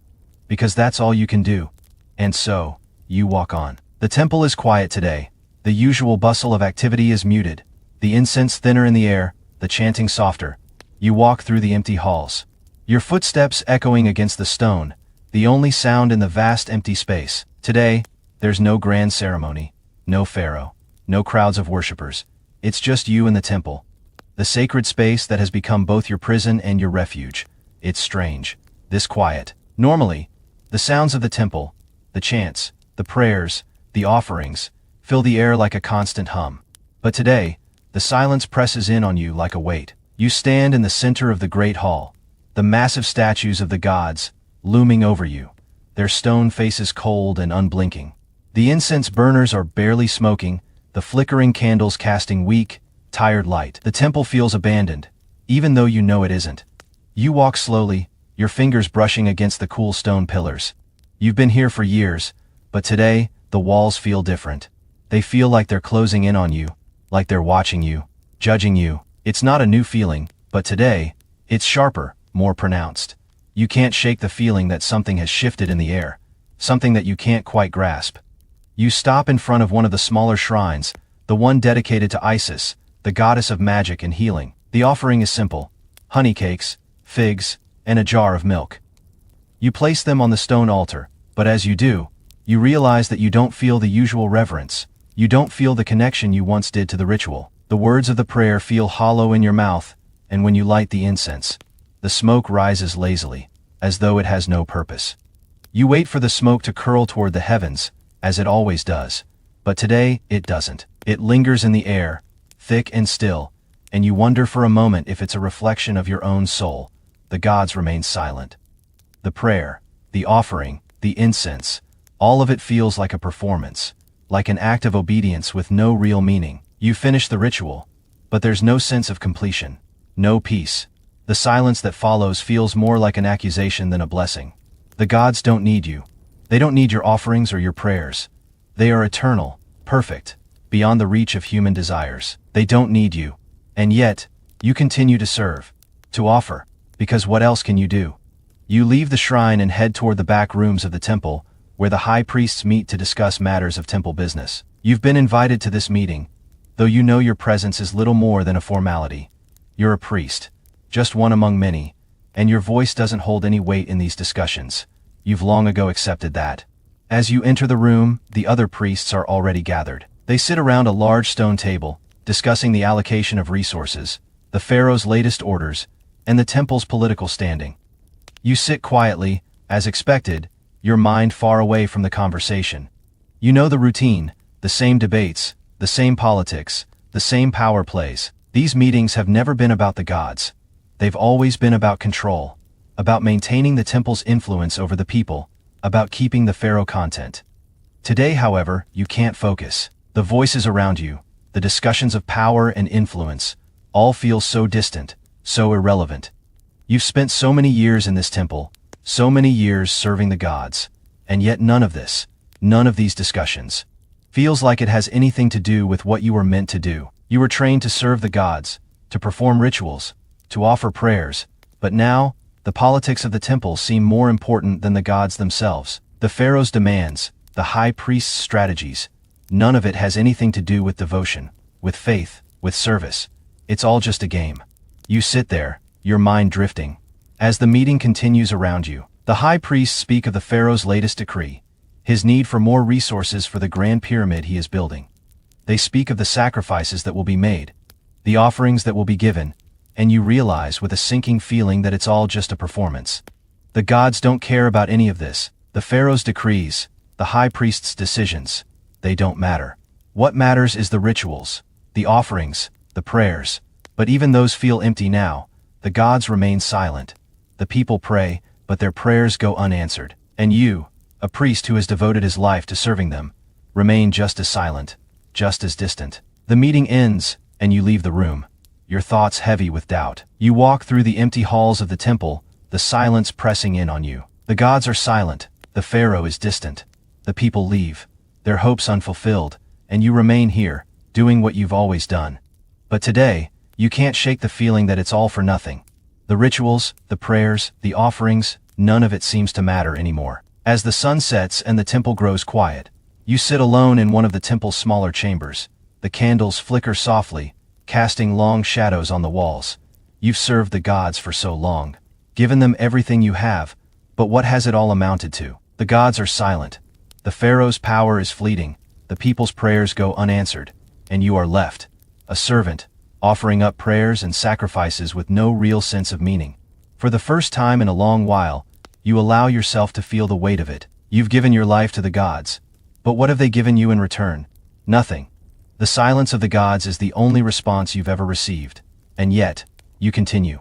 Because that's all you can do. And so, you walk on. The temple is quiet today. The usual bustle of activity is muted, the incense thinner in the air, the chanting softer. You walk through the empty halls, your footsteps echoing against the stone, the only sound in the vast empty space. Today, there's no grand ceremony, no pharaoh, no crowds of worshippers. It's just you and the temple, the sacred space that has become both your prison and your refuge. It's strange, this quiet. Normally, the sounds of the temple, the chants, the prayers, the offerings, fill the air like a constant hum. But today, the silence presses in on you like a weight. You stand in the center of the great hall, the massive statues of the gods, looming over you, their stone faces cold and unblinking. The incense burners are barely smoking, the flickering candles casting weak, tired light. The temple feels abandoned, even though you know it isn't. You walk slowly, your fingers brushing against the cool stone pillars. You've been here for years, but today, the walls feel different. They feel like they're closing in on you, like they're watching you, judging you. It's not a new feeling, but today, it's sharper, more pronounced. You can't shake the feeling that something has shifted in the air, something that you can't quite grasp. You stop in front of one of the smaller shrines, the one dedicated to Isis, the goddess of magic and healing. The offering is simple: honey cakes, figs, and a jar of milk. You place them on the stone altar, but as you do, you realize that you don't feel the usual reverence. You don't feel the connection you once did to the ritual. The words of the prayer feel hollow in your mouth, and when you light the incense, the smoke rises lazily, as though it has no purpose. You wait for the smoke to curl toward the heavens, as it always does. But today, it doesn't. It lingers in the air, thick and still, and you wonder for a moment if it's a reflection of your own soul. The gods remain silent. The prayer, the offering, the incense, all of it feels like a performance, like an act of obedience with no real meaning. You finish the ritual, but there's no sense of completion, no peace. The silence that follows feels more like an accusation than a blessing. The gods don't need you. They don't need your offerings or your prayers. They are eternal, perfect, beyond the reach of human desires. They don't need you. And yet, you continue to serve, to offer, because what else can you do? You leave the shrine and head toward the back rooms of the temple, where the high priests meet to discuss matters of temple business. You've been invited to this meeting, though you know your presence is little more than a formality. You're a priest, just one among many, and your voice doesn't hold any weight in these discussions. You've long ago accepted that. As you enter the room, the other priests are already gathered. They sit around a large stone table, discussing the allocation of resources, the pharaoh's latest orders, and the temple's political standing. You sit quietly, as expected, your mind far away from the conversation. You know the routine, the same debates, the same politics, the same power plays. These meetings have never been about the gods. They've always been about control, about maintaining the temple's influence over the people, about keeping the pharaoh content. Today, however, you can't focus. The voices around you, the discussions of power and influence, all feel so distant, so irrelevant. You've spent so many years in this temple, so many years serving the gods, and yet none of these discussions, feels like it has anything to do with what you were meant to do. You were trained to serve the gods, to perform rituals, to offer prayers, but now, the politics of the temple seem more important than the gods themselves. The pharaoh's demands, the high priest's strategies, none of it has anything to do with devotion, with faith, with service. It's all just a game. You sit there, your mind drifting. As the meeting continues around you, the high priests speak of the pharaoh's latest decree, his need for more resources for the grand pyramid he is building. They speak of the sacrifices that will be made, the offerings that will be given, and you realize with a sinking feeling that it's all just a performance. The gods don't care about any of this. The pharaoh's decrees, the high priest's decisions, they don't matter. What matters is the rituals, the offerings, the prayers. But even those feel empty now. The gods remain silent. The people pray, but their prayers go unanswered. And you, a priest who has devoted his life to serving them, remain just as silent, just as distant. The meeting ends, and you leave the room, your thoughts heavy with doubt. You walk through the empty halls of the temple, the silence pressing in on you. The gods are silent, the pharaoh is distant. The people leave, their hopes unfulfilled, and you remain here, doing what you've always done. But today, you can't shake the feeling that it's all for nothing. The rituals, the prayers, the offerings, none of it seems to matter anymore. As the sun sets and the temple grows quiet, you sit alone in one of the temple's smaller chambers. The candles flicker softly, casting long shadows on the walls. You've served the gods for so long, given them everything you have, but what has it all amounted to? The gods are silent. The pharaoh's power is fleeting, the people's prayers go unanswered, and you are left, a servant, offering up prayers and sacrifices with no real sense of meaning. For the first time in a long while, you allow yourself to feel the weight of it. You've given your life to the gods, but what have they given you in return? Nothing. The silence of the gods is the only response you've ever received. And yet, you continue.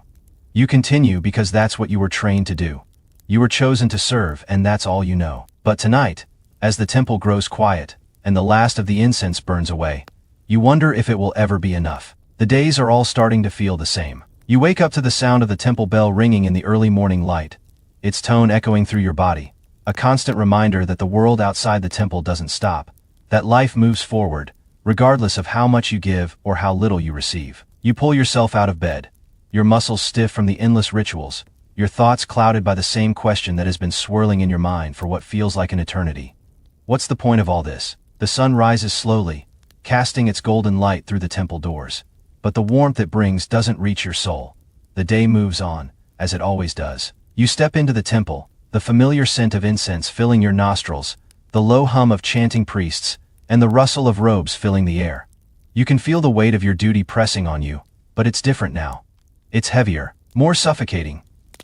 You continue because that's what you were trained to do. You were chosen to serve, and that's all you know. But tonight, as the temple grows quiet, and the last of the incense burns away, you wonder if it will ever be enough. The days are all starting to feel the same. You wake up to the sound of the temple bell ringing in the early morning light, its tone echoing through your body, a constant reminder that the world outside the temple doesn't stop, that life moves forward, regardless of how much you give or how little you receive. You pull yourself out of bed, your muscles stiff from the endless rituals, your thoughts clouded by the same question that has been swirling in your mind for what feels like an eternity. What's the point of all this? The sun rises slowly, casting its golden light through the temple doors. But the warmth it brings doesn't reach your soul. The day moves on, as it always does. You step into the temple, the familiar scent of incense filling your nostrils, the low hum of chanting priests, and the rustle of robes filling the air. You can feel the weight of your duty pressing on you, but it's different now. It's heavier, more suffocating.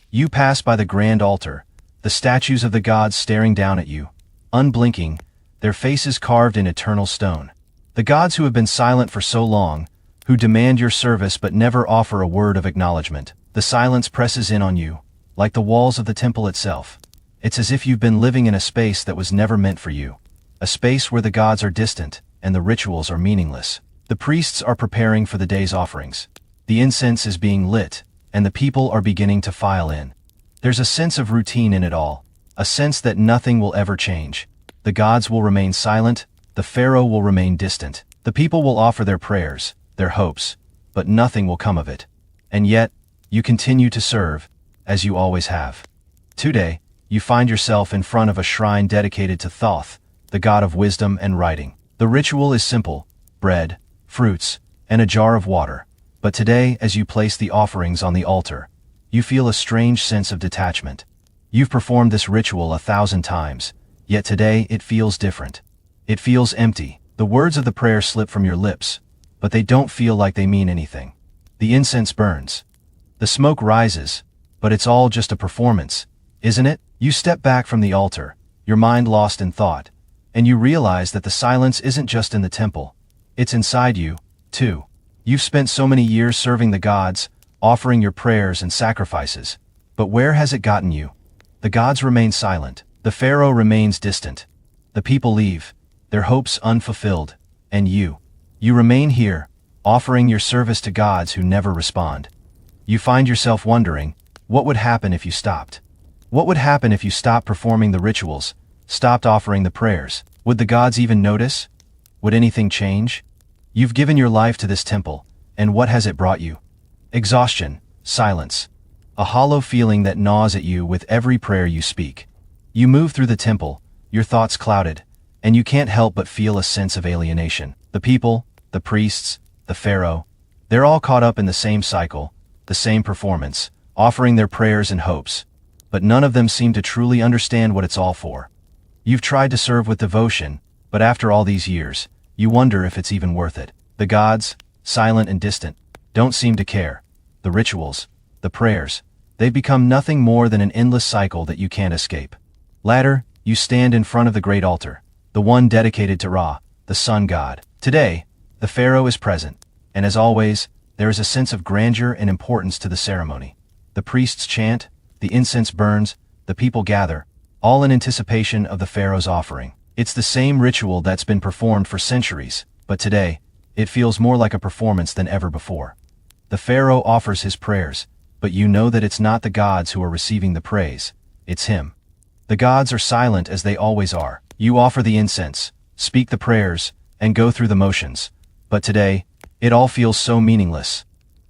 You pass by the grand altar, the statues of the gods staring down at you, unblinking, their faces carved in eternal stone. The gods who have been silent for so long, who demand your service but never offer a word of acknowledgement. The silence presses in on you, like the walls of the temple itself. It's as if you've been living in a space that was never meant for you. A space where the gods are distant and the rituals are meaningless. The priests are preparing for the day's offerings. The incense is being lit, and the people are beginning to file in. There's a sense of routine in it all, a sense that nothing will ever change. The gods will remain silent, the pharaoh will remain distant. The people will offer their prayers, their hopes, but nothing will come of it. And yet, you continue to serve, as you always have. Today, you find yourself in front of a shrine dedicated to Thoth, the god of wisdom and writing. The ritual is simple: bread, fruits, and a jar of water. But today, as you place the offerings on the altar, you feel a strange sense of detachment. You've performed this ritual 1,000 times, yet today it feels different. It feels empty. The words of the prayer slip from your lips, but they don't feel like they mean anything. The incense burns. The smoke rises, but it's all just a performance, isn't it? You step back from the altar, your mind lost in thought, and you realize that the silence isn't just in the temple. It's inside you, too. You've spent so many years serving the gods, offering your prayers and sacrifices. But where has it gotten you? The gods remain silent. The pharaoh remains distant. The people leave, their hopes unfulfilled. And you remain here, offering your service to gods who never respond. You find yourself wondering, what would happen if you stopped? What would happen if you stopped performing the rituals, stopped offering the prayers? Would the gods even notice? Would anything change? You've given your life to this temple, and what has it brought you? Exhaustion, silence, a hollow feeling that gnaws at you with every prayer you speak. You move through the temple, your thoughts clouded, and you can't help but feel a sense of alienation. The people, the priests, the pharaoh, they're all caught up in the same cycle, the same performance, offering their prayers and hopes. But none of them seem to truly understand what it's all for. You've tried to serve with devotion, but after all these years, you wonder if it's even worth it. The gods, silent and distant, don't seem to care. The rituals, the prayers, they've become nothing more than an endless cycle that you can't escape. Later, you stand in front of the great altar, the one dedicated to Ra, the sun god. Today, the pharaoh is present, and as always, there is a sense of grandeur and importance to the ceremony. The priests chant, the incense burns, the people gather, all in anticipation of the pharaoh's offering. It's the same ritual that's been performed for centuries, but today, it feels more like a performance than ever before. The pharaoh offers his prayers, but you know that it's not the gods who are receiving the praise, it's him. The gods are silent as they always are. You offer the incense, speak the prayers, and go through the motions. But today, it all feels so meaningless.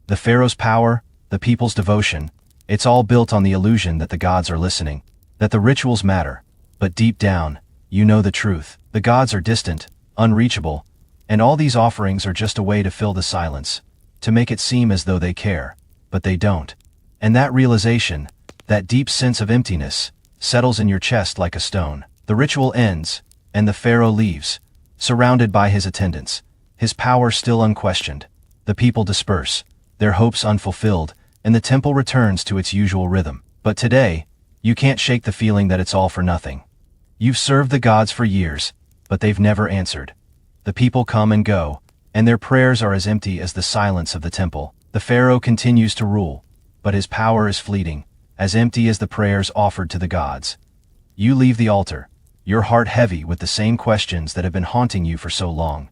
The pharaoh's power, the people's devotion, it's all built on the illusion that the gods are listening, that the rituals matter. But deep down, you know the truth. The gods are distant, unreachable, and all these offerings are just a way to fill the silence, to make it seem as though they care, but they don't. And that realization, that deep sense of emptiness, settles in your chest like a stone. The ritual ends, and the pharaoh leaves, surrounded by his attendants, his power still unquestioned. The people disperse, their hopes unfulfilled, and the temple returns to its usual rhythm. But today, you can't shake the feeling that it's all for nothing. You've served the gods for years, but they've never answered. The people come and go, and their prayers are as empty as the silence of the temple. The pharaoh continues to rule, but his power is fleeting, as empty as the prayers offered to the gods. You leave the altar, your heart heavy with the same questions that have been haunting you for so long.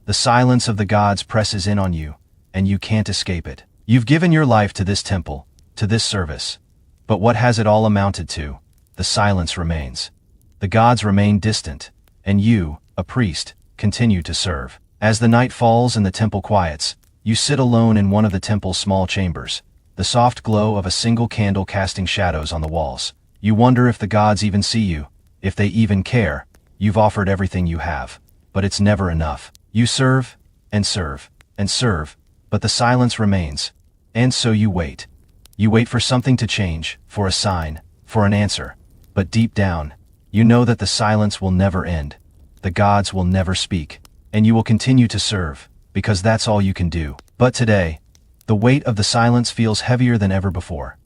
The silence of the gods presses in on you, and you can't escape it. You've given your life to this temple, to this service. But what has it all amounted to? The silence remains. The gods remain distant, and you, a priest, continue to serve. As the night falls and the temple quiets, you sit alone in one of the temple's small chambers, the soft glow of a single candle casting shadows on the walls. You wonder if the gods even see you, if they even care. You've offered everything you have, but it's never enough. You serve, and serve, and serve, but the silence remains. And so you wait. You wait for something to change, for a sign, for an answer. But deep down, you know that the silence will never end. The gods will never speak. And you will continue to serve, because that's all you can do. But today, the weight of the silence feels heavier than ever before.